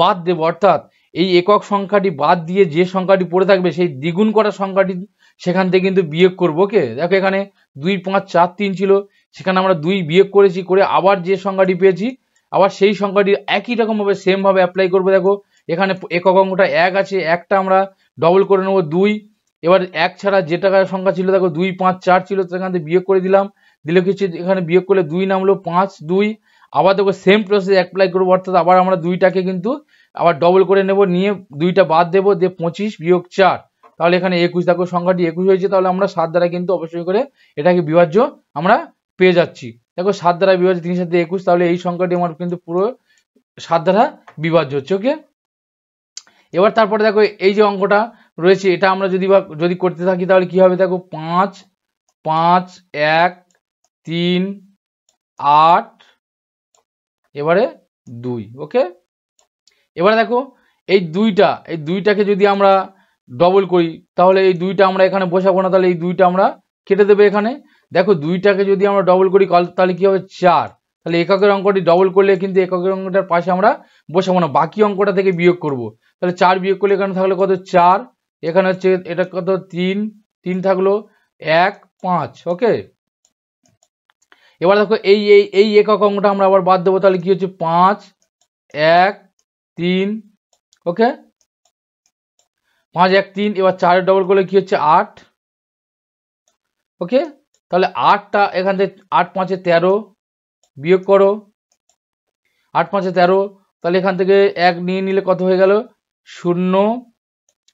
বাদ দেব, অর্থাৎ এই একক সংখ্যাটি বাদ দিয়ে যে সংখ্যাটি পড়ে থাকবে সেই দ্বিগুণ করা সংখ্যাটি সেখান থেকে কিন্তু বিয়োগ করবো। ওকে, দেখো এখানে 2, 5, 4, 3 ছিল, সেখানে আমরা 2 বিয়োগ করেছি, করে আবার যে সংখ্যাটি পেয়েছি আবার সেই সংখ্যাটি একই রকম ভাবে সেম ভাবে অ্যাপ্লাই করবো। দেখো এখানে একক অঙ্কটা 1 আছে, 1টা আমরা ডবল করে নেবো 2। এবার 1 ছাড়া যে টাকার সংখ্যা ছিল, দেখো 2, 5, 4 ছিল, সেখান থেকে বিয়োগ করে দিলাম, দিলে কিছু এখানে বিয়োগ করলে 2 নামলো, 5, 2। আবার দেখো সেম প্রসেস অ্যাপ্লাই করবো, অর্থাৎ আবার আমরা 2টাকে কিন্তু আবার ডবল করে নেব, নিয়ে 2টা বাদ দেবো, দিয়ে 25 বিয়োগ 4, তাহলে এখানে 21। দেখো সংখ্যাটি 21 হয়েছে, তাহলে আমরা 7 দ্বারা কিন্তু অবশ্যই করে এটাকে বিভাজ্য আমরা পেয়ে যাচ্ছি। দেখো 7 দ্বারা বিভাজ্য, 3 7 21, তাহলে এই সংখ্যাটি আমার কিন্তু পুরো 7 দ্বারা বিভাজ্য হচ্ছে। ওকে, এবার তারপরে দেখো এই যে অঙ্কটা রয়েছে এটা আমরা যদি করতে থাকি তাহলে কি হবে? দেখো 5, 5, 1, 3, 8, এবারে 2। ওকে, এবারে দেখো এই দুইটাকে যদি আমরা ডবল করি তাহলে এই 2টা আমরা এখানে বসাবো না, তাহলে এই 2টা আমরা কেটে দেবে এখানে। দেখো 2টাকে যদি আমরা ডবল করি তাহলে কি হবে? 4। তাহলে এককের অঙ্কটি ডবল করলে কিন্তু এককের অঙ্কটার পাশে আমরা বসাবো না, বাকি অঙ্কটা থেকে বিয়োগ করব। তাহলে 4 বিয়োগ করলে এখানে থাকলো কত? 4, এখানে হচ্ছে এটা কত? 3, 3 থাকলো 1, 5। ওকে, এবার দেখো এই একক অঙ্কটা আমরা আবার বাদ দেবো, তাহলে কি হচ্ছে? 5, 1, 3। ওকে, 5, 1, 3। এবার 4-এর ডবল করলে কি হচ্ছে? 8। ওকে, তাহলে 8টা এখান থেকে 8, 5, 13 বিয়োগ করো, 8, 5, 13। তাহলে এখান থেকে 1 নিয়ে নিলে কত হয়ে গেল? 0।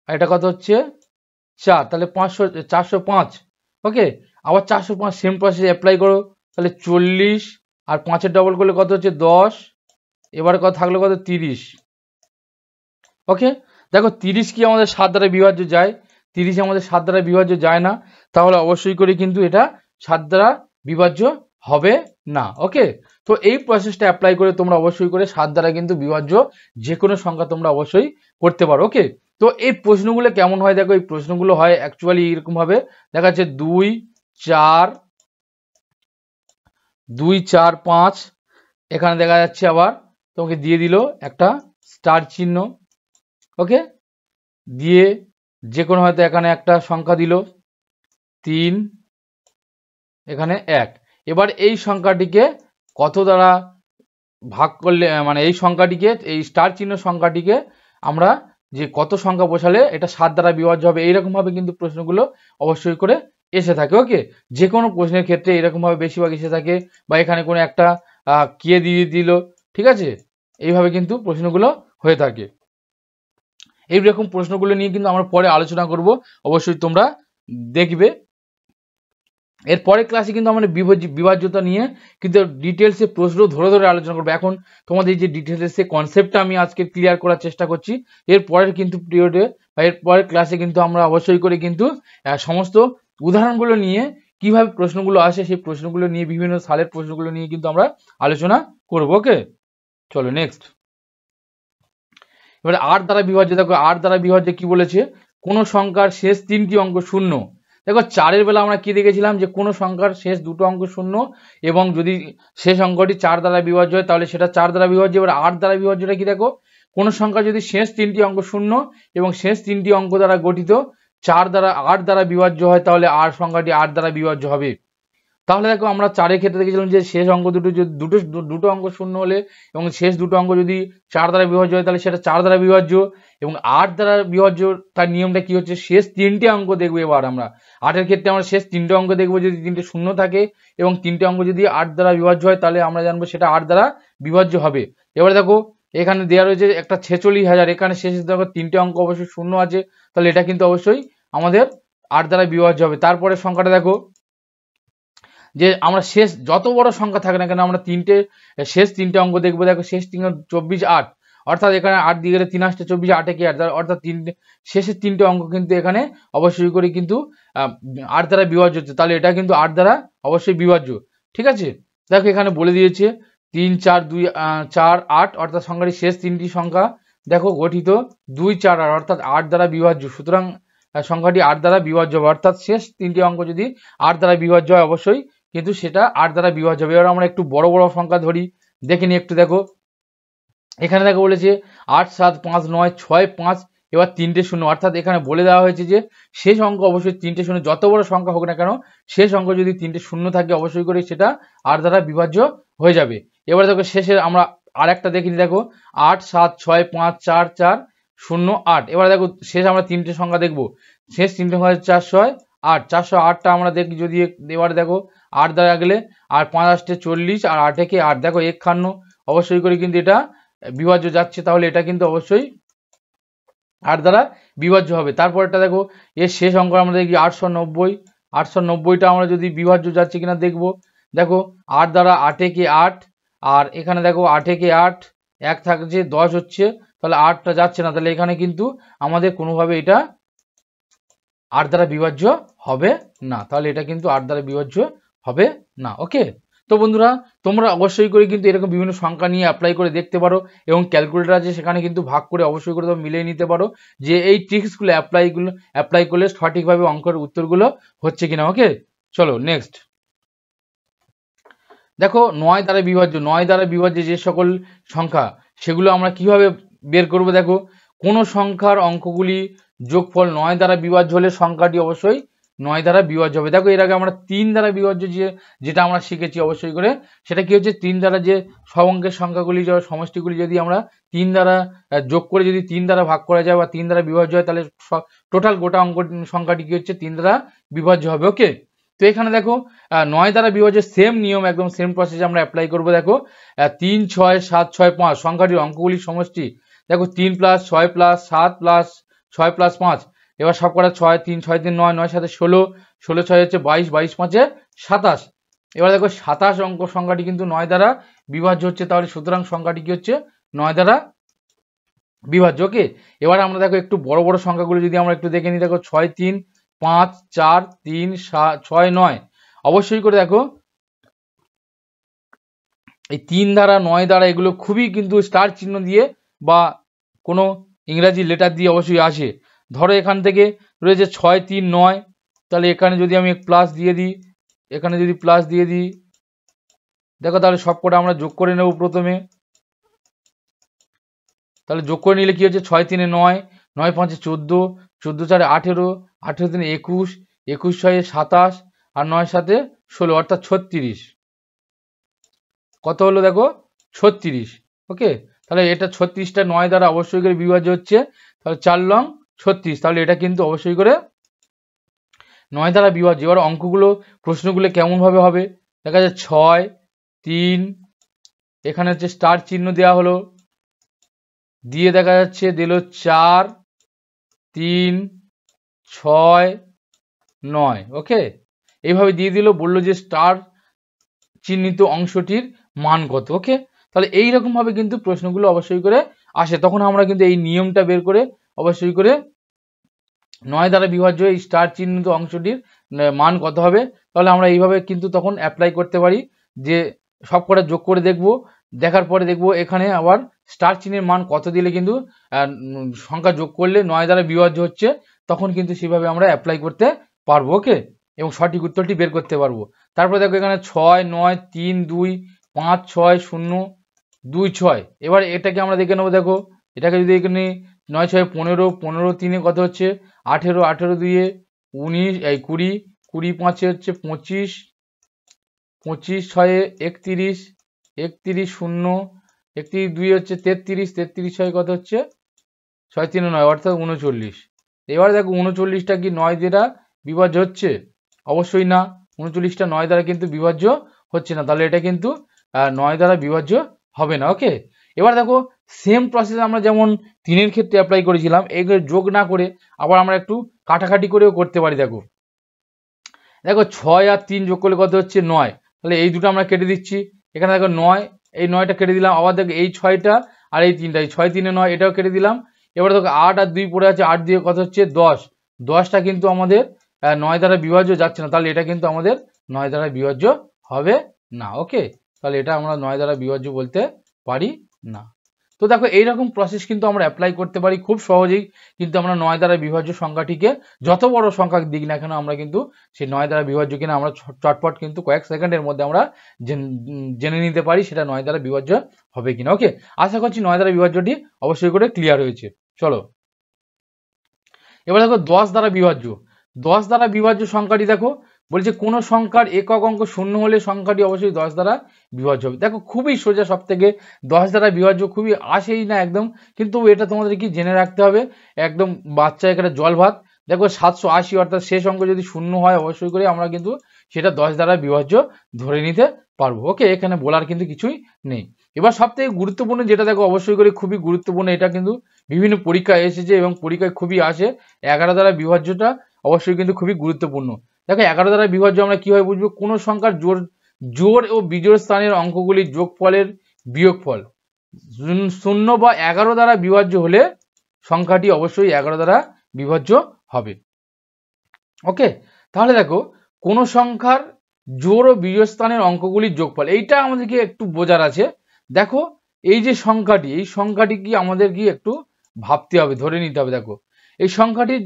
আর এটা কত হচ্ছে? 4, তাহলে 405। ওকে, আবার 405 সেম প্রসেস অ্যাপ্লাই করো, তাহলে 40 আর 5-এর ডবল করলে কত হচ্ছে? 10। এবার কত থাকলো? কত? 30। ওকে, দেখো 30 কি আমাদের 7 দ্বারা বিভাজ্য যায়? 30 আমাদের 7 দ্বারা বিভাজ্য যায় না, তাহলে অবশ্যই করে কিন্তু এটা 7 দ্বারা বিভাজ্য হবে না। ওকে, তো এই প্রসেসটা অ্যাপ্লাই করে তোমরা অবশ্যই করে 7 দ্বারা কিন্তু বিভাজ্য যে কোনো সংখ্যা তোমরা অবশ্যই করতে পারো। ওকে, তো এই প্রশ্নগুলো কেমন হয় দেখো, এই প্রশ্নগুলো হয় অ্যাকচুয়ালি এরকম ভাবে দেখা যাচ্ছে 2 4 2 4 5, এখানে দেখা যাচ্ছে আবার তোমাকে দিয়ে দিল একটা স্টার চিহ্ন, ওকে, দিয়ে যে কোনো হয়তো এখানে একটা সংখ্যা দিল 3, এখানে 1। এবার এই সংখ্যাটিকে কত দ্বারা ভাগ করলে, মানে এই সংখ্যাটিকে, এই স্টার চিহ্ন সংখ্যাটিকে আমরা যে কত সংখ্যা বসালে এটা 7 দ্বারা বিভাজ্য হবে, এইরকম ভাবে কিন্তু প্রশ্নগুলো অবশ্যই করে এসে থাকে। ওকে, যে কোনো প্রশ্নের ক্ষেত্রে এরকম ভাবে বেশিরভাগ এসে থাকে, বা এখানে কোনো একটা কে দিয়ে দিল, ঠিক আছে, এইভাবে কিন্তু প্রশ্নগুলো হয়ে থাকে। এইরকম প্রশ্নগুলো নিয়ে কিন্তু আমরা পরে আলোচনা করব, অবশ্যই তোমরা দেখবে। এর পরের ক্লাসে কিন্তু আমরা বিভাজ্যতা নিয়ে কিন্তু ডিটেলসে প্রশ্ন ধরে ধরে আলোচনা করবো। এখন তোমাদের যে ডিটেলসে কনসেপ্টটা আমি আজকে ক্লিয়ার করার চেষ্টা করছি, এর পরের কিন্তু পিরিয়ডে বা এর পরের ক্লাসে কিন্তু আমরা অবশ্যই করে কিন্তু সমস্ত উদাহরণগুলো নিয়ে কিভাবে প্রশ্নগুলো আসে সেই প্রশ্নগুলো নিয়ে, বিভিন্ন সালের প্রশ্নগুলো নিয়ে কিন্তু আমরা আলোচনা করবো। ওকে, চলো নেক্সট। এবারে 8 দ্বারা বিভাজ্য, দেখো 8 দ্বারা বিভাজ্য কি বলেছে, কোন সংখ্যার শেষ 3টি অঙ্ক শূন্য। দেখো 4-এর বেলা আমরা কি দেখেছিলাম, যে কোনো সংখ্যার শেষ 2টো অঙ্ক শূন্য, এবং যদি শেষ অঙ্কটি 4 দ্বারা বিভাজ্য হয় তাহলে সেটা 4 দ্বারা বিভাজ্য। এবার 8 দ্বারা বিভাজ্যটা কি, দেখো কোন সংখ্যা যদি শেষ 3টি অঙ্ক শূন্য এবং শেষ 3টি অঙ্ক দ্বারা গঠিত 8 দ্বারা বিভাজ্য হয়, তাহলে আর সংখ্যাটি 8 দ্বারা বিভাজ্য হবে। তাহলে দেখো আমরা 4-এর ক্ষেত্রে দেখেছিলাম যে শেষ অঙ্ক দুটো অঙ্ক শূন্য হলে এবং শেষ দুটো অঙ্ক যদি 4 দ্বারা বিভাজ্য হয় তাহলে সেটা 4 দ্বারা বিভাজ্য। এবং 8 দ্বারা বিভাজ্য তার নিয়মটা কি হচ্ছে, শেষ 3টে অঙ্ক দেখবো। এবার আমরা 8-এর ক্ষেত্রে আমরা শেষ 3টে অঙ্ক দেখবো, যদি 3টে শূন্য থাকে এবং 3টে অঙ্ক যদি 8 দ্বারা বিভাজ্য হয় তাহলে আমরা জানবো সেটা 8 দ্বারা বিভাজ্য হবে। এবার দেখো এখানে দেওয়া রয়েছে একটা 46,000, এখানে শেষে দেখো 3টে অঙ্ক অবশ্যই শূন্য আছে, তাহলে এটা কিন্তু অবশ্যই আমাদের 8 দ্বারা বিভাজ্য হবে। তারপরে সংখ্যাটা দেখো, যে আমরা শেষ যত বড় সংখ্যা থাকে না কেন আমরা শেষ 3টে অঙ্ক দেখবো। দেখো শেষ 3 24 8, অর্থাৎ এখানে 8 দিয়ে গেলে 3 আসতে 24, 8 কি 8, অর্থাৎ শেষের 3টে অঙ্ক কিন্তু এখানে অবশ্যই করে কিন্তু 8 দ্বারা বিভাজ্য হচ্ছে, তাহলে এটা কিন্তু 8 দ্বারা অবশ্যই বিভাজ্য। ঠিক আছে, দেখো এখানে বলে দিয়েছে 3 4 2 4 8, অর্থাৎ সংখ্যাটি শেষ 3টি সংখ্যা দেখো গঠিত 2 4 8, অর্থাৎ 8 দ্বারা বিভাজ্য। সুতরাং সংখ্যাটি 8 দ্বারা বিভাজ্য হবে, অর্থাৎ শেষ 3টি অঙ্ক যদি 8 দ্বারা বিভাজ্য হয় অবশ্যই কিন্তু সেটা 8 দ্বারা বিভাজ্য হবে। এবার আমরা একটু বড় বড় সংখ্যা ধরি, দেখে নিই একটু। দেখো এখানে দেখো বলেছে 8 7 5 9 6 5, এবার 3টে শূন্য, অর্থাৎ এখানে বলে দেওয়া হয়েছে যে শেষ অঙ্ক অবশ্যই 3টে শূন্য, যত বড় সংখ্যা হোক না কেন শেষ অঙ্ক যদি 3টে শূন্য থাকে অবশ্যই করে সেটা 8 দ্বারা বিভাজ্য হয়ে যাবে। এবার দেখো শেষে আমরা আর একটা দেখিনি, দেখো 8 7 6 5 4 4 0 8। এবার দেখো শেষ আমরা 3টে সংখ্যা দেখবো, শেষ 3টে সংখ্যা 408, 408টা আমরা দেখি যদি। এবারে দেখো 8 দ্বারা গেলে আর 5 আসতে 40 আর 8 একে 8, দেখো 51, অবশ্যই করে কিন্তু এটা বিভাজ্য যাচ্ছে, তাহলে এটা কিন্তু অবশ্যই 8 দ্বারা বিভাজ্য হবে। তারপরটা দেখো এর শেষ অঙ্ক আমরা দেখি 890, 890টা আমরা যদি বিভাজ্য যাচ্ছে কিনা দেখবো। দেখো 8 দ্বারা 8 একে 8, আর এখানে দেখো 8 একে 8, 1 থাকছে 10 হচ্ছে, তাহলে 8টা যাচ্ছে না, তাহলে এখানে কিন্তু আমাদের কোনোভাবে এটা 8 দ্বারা বিভাজ্য হবে না, তাহলে এটা কিন্তু 8 দ্বারা বিভাজ্য হবে না। ওকে, তো বন্ধুরা তোমরা অবশ্যই করে কিন্তু এরকম বিভিন্ন সংখ্যা নিয়ে অ্যাপ্লাই করে দেখতে পারো, এবং ক্যালকুলেটর আছে সেখানে কিন্তু ভাগ করে অবশ্যই করে তোমরা মিলিয়ে নিতে পারো যে এই ট্রিক্সগুলো অ্যাপ্লাই করলে সঠিকভাবে অঙ্কের উত্তরগুলো হচ্ছে কিনা। ওকে, চলো নেক্সট। দেখো 9 দ্বারা বিভাজ্য, 9 দ্বারা বিভাজ্য যে সকল সংখ্যা সেগুলো আমরা কিভাবে বের করব। দেখো কোন সংখ্যার অঙ্কগুলি যোগফল 9 দ্বারা বিভাজ্য হলে সংখ্যাটি অবশ্যই 9 দ্বারা বিভাজ্য হবে। দেখো এর আগে আমরা 3 দ্বারা বিভাজ্য যেটা আমরা শিখেছি অবশ্যই করে, সেটা কি হচ্ছে 3 দ্বারা যে সব অঙ্কের সংখ্যাগুলি সমষ্টিগুলি যদি আমরা 3 দ্বারা যোগ করে যদি 3 দ্বারা ভাগ করা যায় বা 3 দ্বারা বিভাজ্য হয়, তাহলে টোটাল গোটা অঙ্ক সংখ্যাটি কি হচ্ছে 3 দ্বারা বিভাজ্য হবে। ওকে, তো এখানে দেখো 9 দ্বারা বিভাজ্যের সেম নিয়ম, একদম সেম প্রসেসে আমরা অ্যাপ্লাই করবো। দেখো 3 6 7 6 5 সংখ্যাটির অঙ্কগুলির সমষ্টি, দেখো 3 প্লাস 6 প্লাস 7 প্লাস 6 প্লাস 5, এবার সব কটা 6 3 6 3 9 9 7 16, 16 6 হচ্ছে 22, 22 5 27। এবার দেখো 27 অঙ্ক সংখ্যাটি কিন্তু 9 দ্বারা বিভাজ্য হচ্ছে, তাহলে সুতরাং সংখ্যাটি কি হচ্ছে 9 দ্বারা বিভাজ্য। ওকে, এবার আমরা দেখো একটু বড় বড় সংখ্যাগুলো যদি আমরা একটু দেখে নিই। দেখো 6 3 5 4 3 6 9, অবশ্যই করে দেখো এই 3 দ্বারা 9 দ্বারা এগুলো খুবই কিন্তু স্টার চিহ্ন দিয়ে বা কোনো ইংরাজি লেটার দিয়ে অবশ্যই আসে। ধরো এখান থেকে রয়েছে 6 3 9, তাহলে এখানে যদি আমি প্লাস দিয়ে দিই, এখানে যদি প্লাস দিয়ে দিই, দেখো তাহলে সবকটা আমরা যোগ করে নেব প্রথমে। তাহলে যোগ করে নিলে কি হচ্ছে, 6 3 9, 9 5 14, 14 4 18, 18 3 21, 21 6 27, আর 9 7 16, অর্থাৎ 36। কত হলো দেখো, 36। ওকে, তাহলে এটা 36টা 9 দ্বারা অবশ্যই করে বিভাজ্য হচ্ছে, তাহলে 4 লং 36, তাহলে এটা কিন্তু অবশ্যই করে 9 দ্বারা বিভাজ্য। এবার অঙ্কগুলো প্রশ্নগুলো কেমন ভাবে হবে দেখা যায়, 6 3, এখানে হচ্ছে স্টার চিহ্ন দেওয়া হলো, দিয়ে দেখা যাচ্ছে দিল 4 3 6 9। ওকে, এইভাবে দিয়ে দিল, বললো যে স্টার চিহ্নিত অংশটির মান কত। ওকে, তাহলে এইরকম ভাবে কিন্তু প্রশ্নগুলো অবশ্যই করে আসে। তখন আমরা কিন্তু এই নিয়মটা বের করে অবশ্যই করে 9 দ্বারা বিভাজ্য এই স্টার চিহ্নিত অংশটির মান কত হবে, তাহলে আমরা এইভাবে কিন্তু তখন অ্যাপ্লাই করতে পারি, যে সবকটা যোগ করে দেখব, দেখার পরে দেখব এখানে আবার স্টার চিহ্নের মান কত দিলে কিন্তু সংখ্যা যোগ করলে 9 দ্বারা বিভাজ্য হচ্ছে, তখন কিন্তু সেভাবে আমরা অ্যাপ্লাই করতে পারবো। ওকে, এবং সঠিক উত্তরটি বের করতে পারবো। তারপরে দেখো এখানে 6 9 3 2 5 6 0 2 6। এবার এটাকে আমরা দেখে নেবো, দেখো এটাকে যদি এখানে 9 6 15, 15 3 কত হচ্ছে 18, 18 2 19, এই 20, 20 5 হচ্ছে 25, 25 6 31, 31 0, 31 2 হচ্ছে 33, 33 6 কত হচ্ছে 6 3 9, অর্থাৎ 39। এবার দেখো 39টা কি 9 দ্বারা বিভাজ্য হচ্ছে? অবশ্যই না, 39টা 9 দ্বারা কিন্তু বিভাজ্য হচ্ছে না, তাহলে এটা কিন্তু 9 দ্বারা বিভাজ্য হবে না। ওকে, এবার দেখো সেম প্রসেস আমরা যেমন 3-এর ক্ষেত্রে অ্যাপ্লাই করেছিলাম, এগুলো যোগ না করে আবার আমরা একটু কাটাকাটি করেও করতে পারি। দেখো দেখো 6 আর 3 যোগ করলে কত হচ্ছে 9, তাহলে এই দুটো আমরা কেটে দিচ্ছি। এখানে দেখো 9, এই 9টা কেটে দিলাম, আবার দেখো এই 6টা আর এই 3টা, এই 6 3 9 এটাও কেটে দিলাম। এবার দেখো 8 আর 2 পড়ে আছে, 8 দিয়ে কত হচ্ছে 10, 10টা কিন্তু আমাদের 9 দ্বারা বিভাজ্য যাচ্ছে না, তাহলে এটা কিন্তু আমাদের 9 দ্বারা বিভাজ্য হবে না। ওকে, তাহলে এটা আমরা 9 দ্বারা বিভাজ্য বলতে পারি না। তো দেখো এইরকম প্রসেস কিন্তু আমরা অ্যাপ্লাই করতে পারি খুব সহজেই, কিন্তু আমরা 9 দ্বারা বিভাজ্য সংখ্যাটিকে যত বড় সংখ্যা দিক না কেন, আমরা কিন্তু সেই 9 দ্বারা বিভাজ্য কিনা আমরা চটপট কিন্তু কয়েক সেকেন্ডের মধ্যে আমরা জেনে নিতে পারি সেটা 9 দ্বারা বিভাজ্য হবে কিনা। ওকে, আশা করছি 9 দ্বারা বিভাজ্যটি অবশ্যই করে ক্লিয়ার হয়েছে। চলো এবার দেখো 10 দ্বারা বিভাজ্য। 10 দ্বারা বিভাজ্য সংখ্যাটি দেখো বলছে কোন সংখ্যার একক অঙ্ক শূন্য হলে সংখ্যাটি অবশ্যই 10 দ্বারা বিভাজ্য হবে। দেখো খুবই সোজা, সব থেকে 10 দ্বারা বিভাজ্য খুবই আসেই না একদম, কিন্তু এটা তোমাদের কি জেনে রাখতে হবে, একদম বাচ্চা এখানে জল ভাত। দেখো 780, অর্থাৎ শেষ অঙ্ক যদি শূন্য হয় অবশ্যই করে আমরা কিন্তু সেটা 10 দ্বারা বিভাজ্য ধরে নিতে পারবো। ওকে, এখানে বলার কিন্তু কিছুই নেই। এবার সব থেকে গুরুত্বপূর্ণ যেটা দেখো অবশ্যই করে খুবই গুরুত্বপূর্ণ, এটা কিন্তু বিভিন্ন পরীক্ষায় এসেছে এবং পরীক্ষায় খুবই আসে, 11 দ্বারা বিভাজ্যটা অবশ্যই কিন্তু খুবই গুরুত্বপূর্ণ। দেখো 11 দ্বারা বিভাজ্য আমরা কিভাবে বুঝবো, কোন সংখ্যার জোড় ও বিজোড় স্থানের অঙ্কগুলির যোগফলের বিয়োগফল 0 বা 11 দ্বারা বিভাজ্য হলে সংখ্যাটি অবশ্যই 11 দ্বারা বিভাজ্য হবে। ওকে, তাহলে দেখো কোন সংখ্যার জোড় ও বিজোড় স্থানের অঙ্কগুলির যোগফল, এইটা আমাদেরকে একটু বোঝার আছে। দেখো এই যে সংখ্যাটি, এই সংখ্যাটি কি আমাদের কি একটু ভাবতে হবে, ধরে নিতে হবে। দেখো এই সংখ্যাটির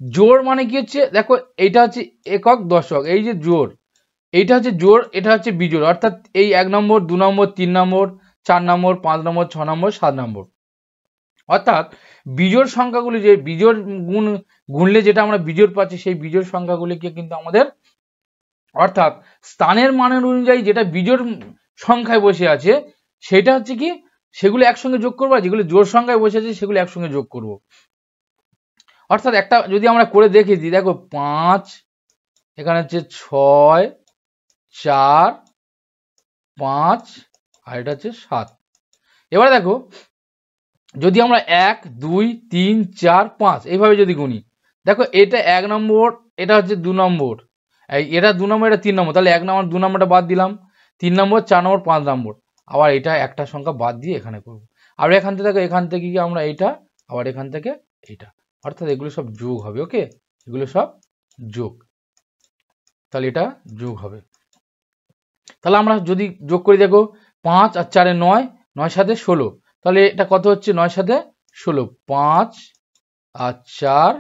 জোড় মানে কি হচ্ছে, দেখো এইটা হচ্ছে একক দশক, এই যে জোড়, এইটা হচ্ছে জোড়, এটা হচ্ছে বিজোড়, অর্থাৎ এই 1 নম্বর 2 নম্বর 3 নম্বর 4 নম্বর 5 নম্বর 6 নম্বর 7 নম্বর। অর্থাৎ বিজোড় সংখ্যাগুলি, যে বিজোড় গুণলে যেটা আমরা বিজোড় পাচ্ছি, সেই বিজোড় সংখ্যাগুলিকে কিন্তু আমাদের, অর্থাৎ স্থানের মানের অনুযায়ী যেটা বিজোড় সংখ্যায় বসে আছে সেটা হচ্ছে কি, সেগুলো একসঙ্গে যোগ করবো, আর যেগুলো জোড় সংখ্যায় বসে আছে সেগুলো একসঙ্গে যোগ করব। অর্থাৎ একটা যদি আমরা করে দেখে দিই, দেখো 5, এখানে হচ্ছে 6 4 5, আর এটা হচ্ছে 7। এবারে দেখো যদি আমরা 1 2 3 4 5 এইভাবে যদি গুনি, দেখো এটা 1 নম্বর, এটা হচ্ছে 2 নম্বর, এটা 2 নম্বর, এটা 3 নম্বর, তাহলে 1 নম্বর 2 নম্বরটা বাদ দিলাম, 3 নম্বর 4 নম্বর 5 নম্বর, আবার এটা একটা সংখ্যা বাদ দিয়ে এখানে করব। আর এখান থেকে দেখো, এখান থেকে কি আমরা এইটা, আবার এখান থেকে এইটা, অর্থাৎ এগুলো সব যোগ হবে। ওকে, এগুলো সব যোগ, তাহলে এটা যোগ হবে। তাহলে আমরা যদি যোগ করি, দেখো 5 আর 4 9, 9 7 16, তাহলে এটা কত হচ্ছে 9 7 16, 5 আর 4,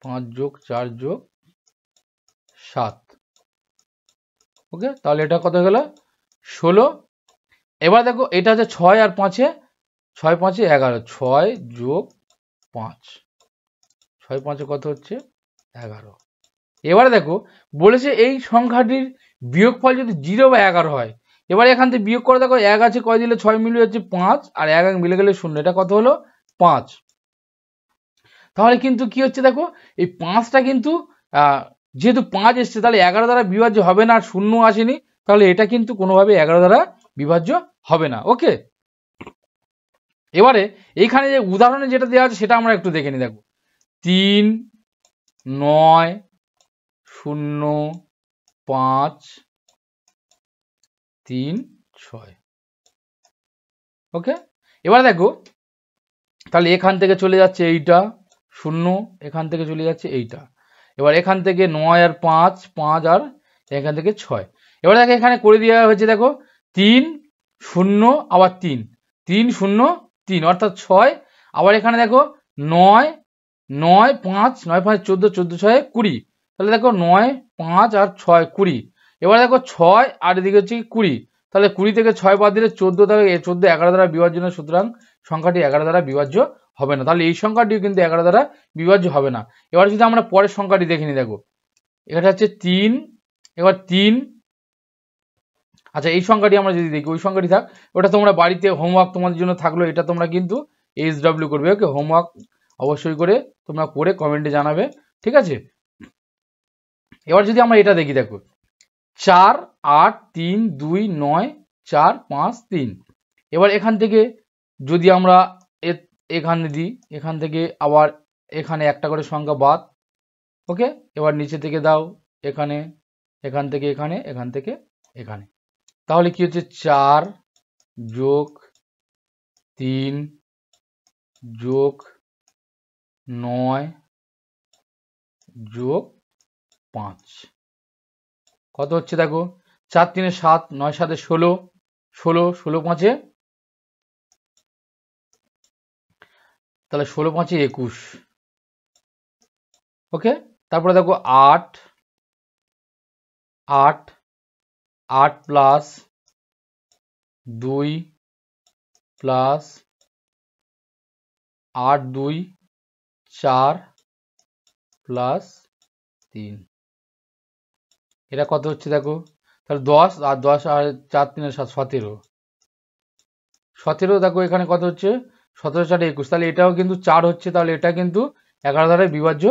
5 যোগ 4 যোগ 7। ওকে, তাহলে এটা কত হয়ে গেল 16। এবার দেখো এটা হচ্ছে 6 আর 5-এ, 6 5-এ 11, 6 যোগ 5, 6 5-এ কত হচ্ছে 11। এবারে দেখো বলেছে এই সংখ্যাটির বিয়োগফল যদি 0 বা 11 হয়। এবার এখান থেকে বিয়োগ করে দেখো 1 আছে, কয় দিলে 6 মিলে হচ্ছে 5, আর 1 1 মিলে গেলে 0, এটা কত হলো 5। তাহলে কিন্তু কি হচ্ছে দেখো এই 5টা কিন্তু যেহেতু 5 এসছে তাহলে 11 দ্বারা বিভাজ্য হবে না, আর 0 আসেনি, তাহলে এটা কিন্তু কোনোভাবে 11 দ্বারা বিভাজ্য হবে না। ওকে, এবারে এইখানে যে উদাহরণে যেটা দেওয়া আছে সেটা আমরা একটু দেখে নিই। দেখো 3 9 0 5 3 6। ওকে, এবার দেখো তাহলে এখান থেকে চলে যাচ্ছে এইটা 0, এখান থেকে চলে যাচ্ছে এইটা। এবার এখান থেকে 9 আর 5, 5 আর এখান থেকে 6। এবার দেখো এখানে করে দেওয়া হয়েছে, দেখো 3 0 আবার 3 3 0 3 অর্থাৎ 6। আবার এখানে দেখো 9 9 5 9 5 14 14 6 20। তাহলে দেখো 9 5 আর 6 20। এবার দেখো 6 আর এদিকে হচ্ছে 20, তাহলে 20 থেকে 6 বাদ দিলে 14, তাহলে 14 11 দ্বারা বিভাজ্য না, সুতরাং সংখ্যাটি 11 দ্বারা বিভাজ্য হবে না। তাহলে এই সংখ্যাটিও কিন্তু 11 দ্বারা বিভাজ্য হবে না। এবার যদি আমরা পরের সংখ্যাটি দেখে নিই, দেখো এটা হচ্ছে 3, এবার 3। আচ্ছা, এই সংখ্যাটি আমরা যদি দেখি, ওই সংখ্যাটি থাক, ওটা তোমরা বাড়িতে হোমওয়ার্ক তোমাদের জন্য থাকলো, এটা তোমরা কিন্তু SW করবে। ওকে, হোমওয়ার্ক অবশ্যই করে তোমরা করে কমেন্টে জানাবে, ঠিক আছে। এবার যদি আমরা এটা দেখি, দেখো 4 8 3 2 9 4 5 3। এবার এখান থেকে যদি আমরা এখানে দিই, এখান থেকে আবার এখানে একটা করে সংখ্যা বাদ। ওকে, এবার নিচে থেকে দাও এখানে, এখান থেকে এখানে, এখান থেকে এখানে। তাহলে কি হচ্ছে 4 যোগ 3 যোগ 9 যোগ 5 কত হচ্ছে দেখো 4 3 7, 9 7 16, 16 16 5, তাহলে 16 5 21। ওকে, তারপরে দেখো 8 8 8 প্লাস 2 প্লাস 8 2 4 প্লাস 3, এটা কত হচ্ছে দেখো, তাহলে 10 আর 10 আর 4 3 7 17 17। দেখো এখানে কত হচ্ছে 17 4 21, তাহলে এটাও কিন্তু 4 হচ্ছে, তাহলে এটা কিন্তু 11 দ্বারা বিভাজ্য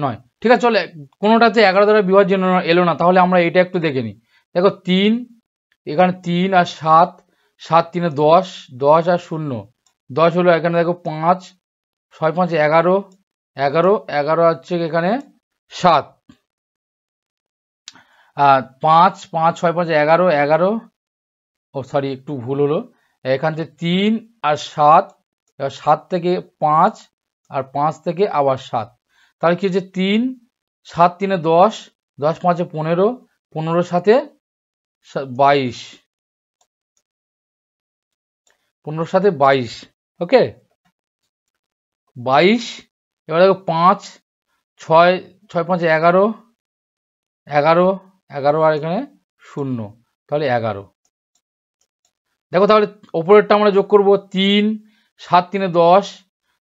নয়। ঠিক আছে, চলে কোনোটাতে 11 দ্বারা বিভাজ্য এলো না, তাহলে আমরা এটা একটু দেখে নিই। দেখো 3, এখানে 3 আর 7, 7 3 10, 10 আর 0 10 হলো, এখানে দেখো 5 6 5 11 11 11 হচ্ছে এখানে 7, 5 5 6 5 11 11, ও সরি একটু ভুল হলো, এখান থেকে 3 আর 7, 7 থেকে 5 আর 5 থেকে আবার 7, তাহলে কি হচ্ছে 3 7 3 10, 10 5 15, 15 7 22, 15 7 22। ওকে, 22। এবার দেখো 5 6 6 5 11 11 11 আর এখানে 0, তাহলে 11। দেখো তাহলে ওপরেরটা আমরা যোগ করব, 3 7 3 10,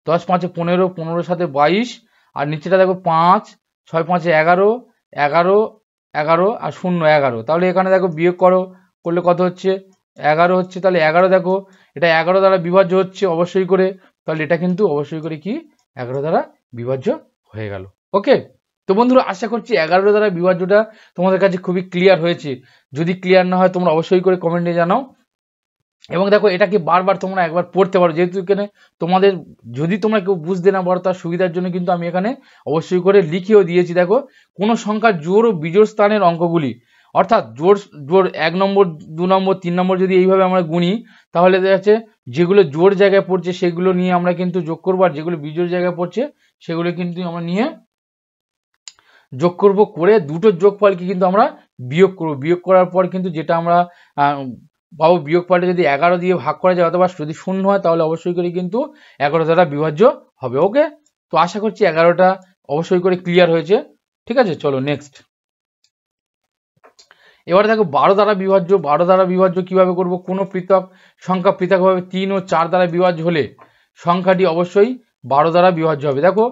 10 5 15, 15 7 22, আর নিচেটা দেখো 5 6 5 11 11 11 আর 0 11, তাহলে এখানে দেখো বিয়োগ করলে কত হচ্ছে 11 হচ্ছে। তাহলে 11 দেখো এটা 11 দ্বারা বিভাজ্য হচ্ছে অবশ্যই করে, তাহলে এটা কিন্তু অবশ্যই করে কি 11 দ্বারা বিভাজ্য হয়ে গেল। ওকে, তো বন্ধুরা আশা করছি 11 দ্বারা বিভাজ্যটা তোমাদের কাছে খুবই ক্লিয়ার হয়েছে। যদি ক্লিয়ার না হয় তোমরা অবশ্যই করে কমেন্টে জানাও। এবং দেখো এটাকে বারবার তোমরা একবার পড়তে পারো, যেহেতু এখানে তোমাদের যদি তোমরা কেউ বুঝতে না পারো তার সুবিধার জন্য কিন্তু আমি এখানে অবশ্যই করে লিখেও দিয়েছি। দেখো কোনো সংখ্যার জোড় ও বিজোড় স্থানের অঙ্কগুলি, অর্থাৎ জোড় 1 নম্বর 2 নম্বর 3 নম্বর যদি এইভাবে আমরা গুনি, তাহলে দেখা যাচ্ছে যেগুলো জোড় জায়গায় পড়ছে সেগুলো নিয়ে আমরা কিন্তু যোগ করবো, আর যেগুলো বিজোড় জায়গায় পড়ছে সেগুলো কিন্তু আমরা নিয়ে যোগ করব, করে দুটো যোগফলকে কিন্তু আমরা বিয়োগ করব। বিয়োগ করার পর কিন্তু যেটা আমরা বাবু বিয়োগ পাল্টে যদি 11 দিয়ে ভাগ করা যায় অথবা যদি শূন্য হয় তাহলে অবশ্যই করে কিন্তু 11 দ্বারা বিভাজ্য হবে। ওকে, তো আশা করছি 11টা অবশ্যই করে ক্লিয়ার হয়েছে। ঠিক আছে, চলো নেক্সট। এবারে দেখো 12 দ্বারা বিভাজ্য। 12 দ্বারা বিভাজ্য কিভাবে করব? কোনো পৃথক সংখ্যা পৃথকভাবে 3 ও 4 দ্বারা বিভাজ্য হলে সংখ্যাটি অবশ্যই 12 দ্বারা বিভাজ্য হবে। দেখো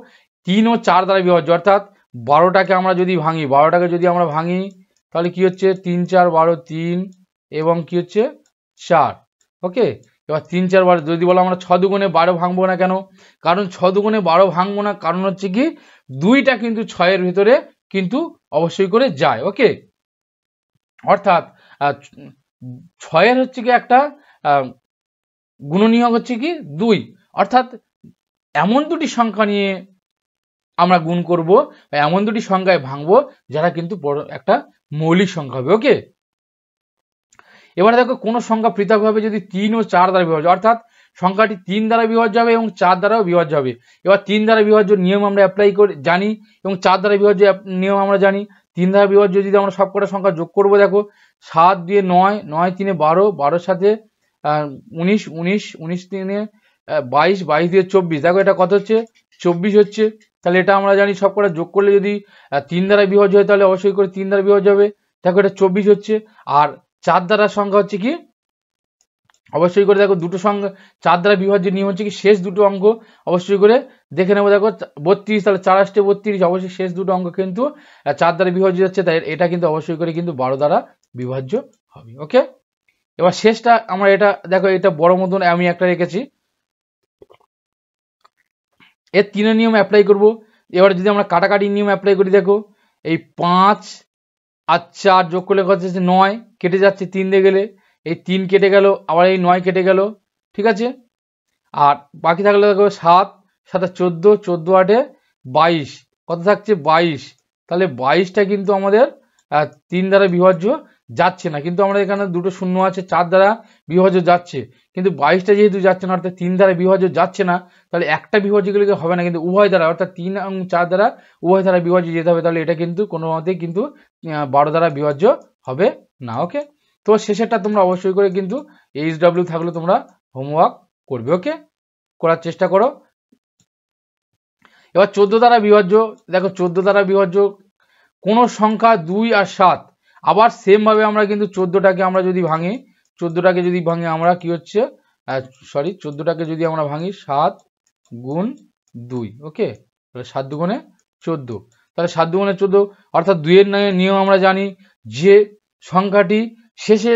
3 ও 4 দ্বারা বিভাজ্য, অর্থাৎ 12টাকে আমরা যদি ভাঙি, 12টাকে যদি আমরা ভাঙি তাহলে কি হচ্ছে 3 4 12 3 এবং কি হচ্ছে 4। ওকে, এবার 3 4 12 যদি বলো আমরা 6 দুগুণে 12 ভাঙবো না কেন? কারণ 6 দুগুণে 12 ভাঙবো না কারণ হচ্ছে কি 2টা কিন্তু 6 এর ভিতরে কিন্তু অবশ্যই করে যায়। ওকে, অর্থাৎ 6 হচ্ছে কি একটা গুণনীয়ক হচ্ছে কি 2, অর্থাৎ এমন দুটি সংখ্যা নিয়ে আমরা গুণ করব, এমন দুটি সংখ্যায় ভাঙবো যারা কিন্তু বড় একটা মৌলিক সংখ্যা হবে। ওকে, এবারে দেখো কোনো সংখ্যা পৃথকভাবে যদি 3 ও 4 দ্বারা বিভাজ্য, অর্থাৎ সংখ্যাটি 3 দ্বারা বিভাজ্য হবে এবং 4 দ্বারাও বিভাজ্য হবে। এবার 3 দ্বারা বিভাজ্য নিয়ম আমরা অ্যাপ্লাই করে জানি এবং 4 দ্বারা বিভাজ্য নিয়ম আমরা জানি। 3 দ্বারা বিভাজ্য যদি আমরা সবকটা সংখ্যা যোগ করব, দেখো 7 দিয়ে 9, 9 3 12, 12 সাথে 19, 19, 19 3 22, 22 দিয়ে 24, দেখো এটা কত হচ্ছে 24 হচ্ছে। তাহলে এটা আমরা জানি সবকটা যোগ করলে যদি 3 দ্বারা বিভাজ্য হয় তাহলে অবশ্যই করে 3 দ্বারা বিভাজ্য হবে। দেখো এটা 24 হচ্ছে। আর 4 দ্বারা সংখ্যা হচ্ছে কি অবশ্যই করে দেখো দুটো সংখ্যা 4 দ্বারা বিভাজ্যের নিয়ম হচ্ছে কি শেষ দুটো অঙ্ক অবশ্যই করে দেখে নেবো। দেখো 32, তাহলে 4 আসতে 32, অবশ্যই শেষ দুটো অঙ্ক কিন্তু 4 দ্বারা বিভাজ্য যাচ্ছে, তাই এটা কিন্তু অবশ্যই করে কিন্তু 12 দ্বারা বিভাজ্য হবে। ওকে, এবার শেষটা আমরা এটা দেখো, এটা বড় মতন আমি একটা রেখেছি, এর 3 নিয়ম অ্যাপ্লাই করব। এবার যদি আমরা কাটাকাটির নিয়ম অ্যাপ্লাই করি, দেখো এই 5 আর 4 যোগ করলে কত হচ্ছে 9, কেটে যাচ্ছে 3 দিয়ে গেলে, এই 3 কেটে গেল, আবার এই 9 কেটে গেল। ঠিক আছে, আর বাকি থাকলে দেখো 7 7 14, 14 8 22, কত থাকছে 22। তাহলে 22টা কিন্তু আমাদের 3 দ্বারা বিভাজ্য যাচ্ছে না, কিন্তু আমরা এখানে দুটো শূন্য আছে, 4 দ্বারা বিভাজ্য যাচ্ছে, কিন্তু 22টা যেহেতু যাচ্ছে না অর্থাৎ 3 দ্বারা বিভাজ্য যাচ্ছে না, তাহলে একটা বিভাজ্যগুলিকে হবে না, কিন্তু উভয় দ্বারা অর্থাৎ 3 এবং 4 দ্বারা উভয় দ্বারা বিভাজ্য যেতে হবে। তাহলে এটা কিন্তু কোনো মতেই কিন্তু 12 দ্বারা বিভাজ্য হবে না। ওকে, তো শেষেরটা তোমরা অবশ্যই করে কিন্তু HW থাকলে তোমরা হোমওয়ার্ক করবে। ওকে, করার চেষ্টা করো। এবার 14 দ্বারা বিভাজ্য, দেখো 14 দ্বারা বিভাজ্য কোনো সংখ্যা 2 আর 7, আবার সেম ভাবে আমরা কিন্তু 14টাকে আমরা যদি ভাঙি, 14টাকে যদি ভাঙি আমরা কি হচ্ছে 14টাকে যদি আমরা ভাঙি 7 গুণ 2। ওকে, তাহলে 7 দুগুণে 14, তাহলে 7 দুগুণে 14, অর্থাৎ 2 এর নিয়ম আমরা জানি যে সংখ্যাটি শেষে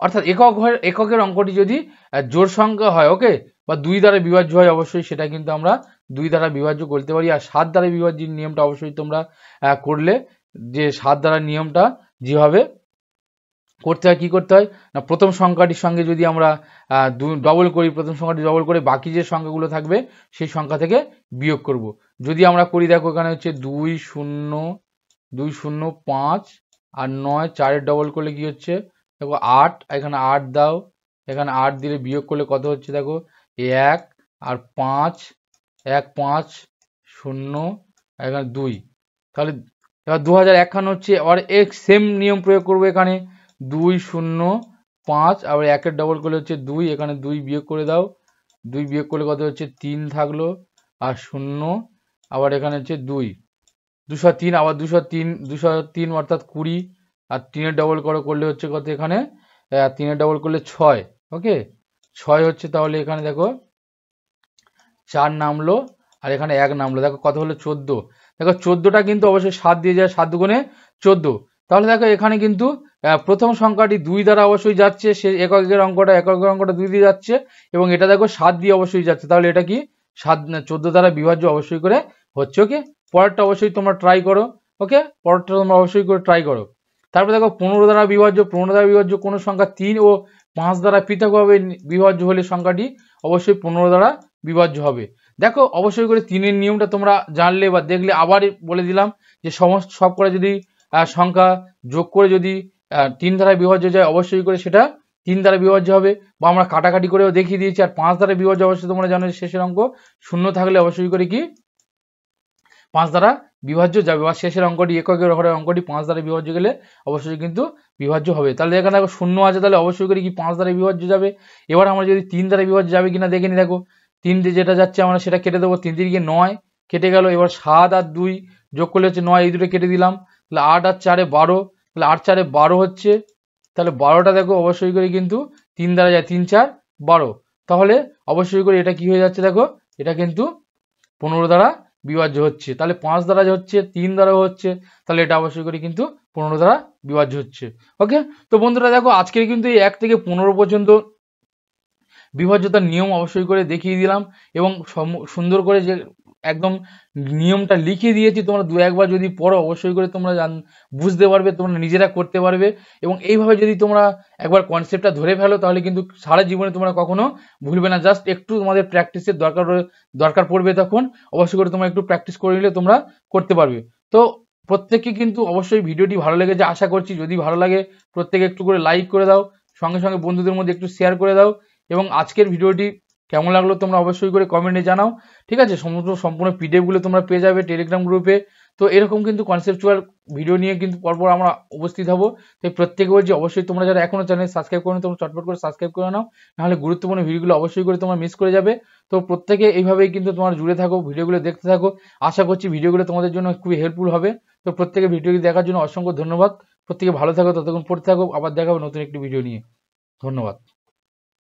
অর্থাৎ এককের অঙ্কটি যদি জোড় সংখ্যা হয়, ওকে, বা 2 দ্বারা বিভাজ্য হয়, অবশ্যই সেটা কিন্তু আমরা 2 দ্বারা বিভাজ্য করতে পারি। আর 7 দ্বারা বিভাজ্যের নিয়মটা অবশ্যই তোমরা করলে, যে 7 দ্বারা নিয়মটা যেভাবে করতে হয়, কি করতে হয় না, প্রথম সংখ্যাটির সঙ্গে যদি আমরা ডবল করি, প্রথম সংখ্যাটি ডবল করে বাকি যে সংখ্যাগুলো থাকবে সেই সংখ্যা থেকে বিয়োগ করব। যদি আমরা করি, দেখো এখানে হচ্ছে 2 0 2 0 5 আর 9, 4-এর ডবল করলে কি হচ্ছে দেখো 8, এখানে 8 দাও, এখানে 8 দিলে বিয়োগ করলে কত হচ্ছে দেখো 1 আর 5, 1 5 0, এখানে 2, তাহলে এবার 2051 হচ্ছে। আবার এক সেম নিয়ম প্রয়োগ করবো, এখানে 2 0 5 আবার 1-এর ডবল করলে হচ্ছে 2, এখানে 2 বিয়োগ করে দাও, 2 বিয়োগ করলে কত হচ্ছে 3 থাকলো আর 0, আবার এখানে হচ্ছে 2 203, আবার 203 অর্থাৎ 20, আর 3-এর ডবল করলে হচ্ছে কত এখানে 3-এর ডবল করলে 6। ওকে, 6 হচ্ছে, তাহলে এখানে দেখো 4 নামলো আর এখানে 1 নামলো, দেখো কত হলো 14। দেখো 14টা কিন্তু অবশ্যই 7 দিয়ে যায়, 7 দুগুণে 14, তাহলে দেখো এখানে কিন্তু প্রথম সংখ্যাটি 2 দ্বারা অবশ্যই যাচ্ছে, সে এককের অঙ্কটা 2 দিয়ে যাচ্ছে এবং এটা দেখো 7 দিয়ে অবশ্যই যাচ্ছে, তাহলে এটা কি 14 দ্বারা বিভাজ্য অবশ্যই করে হচ্ছে। ওকে, পরেরটা অবশ্যই তোমরা ট্রাই করো। ওকে, পরেরটা তোমরা অবশ্যই করে ট্রাই করো। তারপর দেখো 15 দ্বারা বিভাজ্য। 15 দ্বারা বিভাজ্য কোনো সংখ্যা 3 ও 5 দ্বারা পৃথকভাবে বিভাজ্য হলে সংখ্যাটি অবশ্যই 15 দ্বারা বিভাজ্য হবে। দেখো অবশ্যই করে 3-এর নিয়মটা তোমরা জানলে বা দেখলে, আবার বলে দিলাম যে সব করে যদি সংখ্যা যোগ করে যদি 3 দ্বারা বিভাজ্য যায়, অবশ্যই করে সেটা 3 দ্বারা বিভাজ্য হবে, বা আমরা কাটাকাটি করেও দেখিয়ে দিয়েছি। আর 5 দ্বারা বিভাজ্য অবশ্যই তোমরা জানো শেষের অঙ্ক শূন্য থাকলে অবশ্যই করে কি 5 দ্বারা বিভাজ্য যাবে, বা শেষের অঙ্কটি এককের ঘরের অঙ্কটি 5 দ্বারা বিভাজ্য গেলে অবশ্যই কিন্তু বিভাজ্য হবে। তাহলে এখানে দেখো শূন্য আছে, তাহলে অবশ্যই করে কি 5 দ্বারা বিভাজ্য যাবে। এবার আমরা যদি 3 দ্বারা বিভাজ্য যাবে কিনা দেখে নি। দেখো 3 দিয়ে যেটা যাচ্ছে আমরা সেটা কেটে দেবো, 3 3 9 কেটে গেল। এবার 7 আর 2 যোগ করলে হচ্ছে 9, এই দুটো কেটে দিলাম। তাহলে 8 আর 4 12, তাহলে 8 4 12 হচ্ছে। তাহলে 12টা দেখো অবশ্যই করে কিন্তু 3 দ্বারা যায়, 3 4 12। তাহলে অবশ্যই করে এটা কি হয়ে যাচ্ছে, দেখো এটা কিন্তু 15 দ্বারা বিভাজ্য হচ্ছে। তাহলে 5 দ্বারা হচ্ছে, 3 দ্বারা হচ্ছে, তাহলে এটা অবশ্যই করে কিন্তু 15 দ্বারা বিভাজ্য হচ্ছে। ওকে, তো বন্ধুরা দেখো আজকের কিন্তু এই 1 থেকে 15 পর্যন্ত বিভাজ্যতার নিয়ম অবশ্যই করে দেখিয়ে দিলাম, এবং সুন্দর করে যে একদম নিয়মটা লিখে দিয়েছি। তোমরা দু একবার যদি পড়ো অবশ্যই করে তোমরা বুঝতে পারবে, তোমরা নিজেরা করতে পারবে। এবং এইভাবে যদি তোমরা একবার কনসেপ্টটা ধরে ফেলো তাহলে কিন্তু সারা জীবনে তোমরা কখনো ভুলবে না। জাস্ট একটু তোমাদের প্র্যাকটিসের দরকার পড়বে, তখন অবশ্যই করে তোমরা একটু প্র্যাকটিস করে নিলে তোমরা করতে পারবে। তো প্রত্যেককে কিন্তু অবশ্যই ভিডিওটি ভালো লেগেছে আশা করছি। যদি ভালো লাগে প্রত্যেকে একটু করে লাইক করে দাও, সঙ্গে সঙ্গে বন্ধুদের মধ্যে একটু শেয়ার করে দাও। এবং আজকের ভিডিওটি কেমন লাগলো তোমরা অবশ্যই করে কমেন্টে জানাও, ঠিক আছে। সম্পূর্ণ পিডিএফগুলো তোমরা পেয়ে যাবে টেলিগ্রাম গ্রুপে। তো এরকম কিন্তু কনসেপচুয়াল ভিডিও নিয়ে কিন্তু পরপর আমরা উপস্থিত হব। তাই প্রত্যেকে বলছি অবশ্যই তোমরা যারা এখনো চ্যানেল সাবস্ক্রাইব করো তোমরা চটপট করে সাবস্ক্রাইব করে নাও, নাহলে গুরুত্বপূর্ণ ভিডিওগুলো অবশ্যই করে তোমরা মিস করে যাবে। তো প্রত্যেকে এইভাবেই কিন্তু তোমরা জুড়ে থাকো, ভিডিওগুলো দেখতে থাকো। আশা করছি ভিডিওগুলো তোমাদের জন্য খুবই হেল্পফুল হবে। তো প্রত্যেকে ভিডিওটি দেখার জন্য অসংখ্য ধন্যবাদ। প্রত্যেকে ভালো থাকো, ততক্ষণ পড়তে থাকো। আবার দেখাবো নতুন একটি ভিডিও নিয়ে। ধন্যবাদ।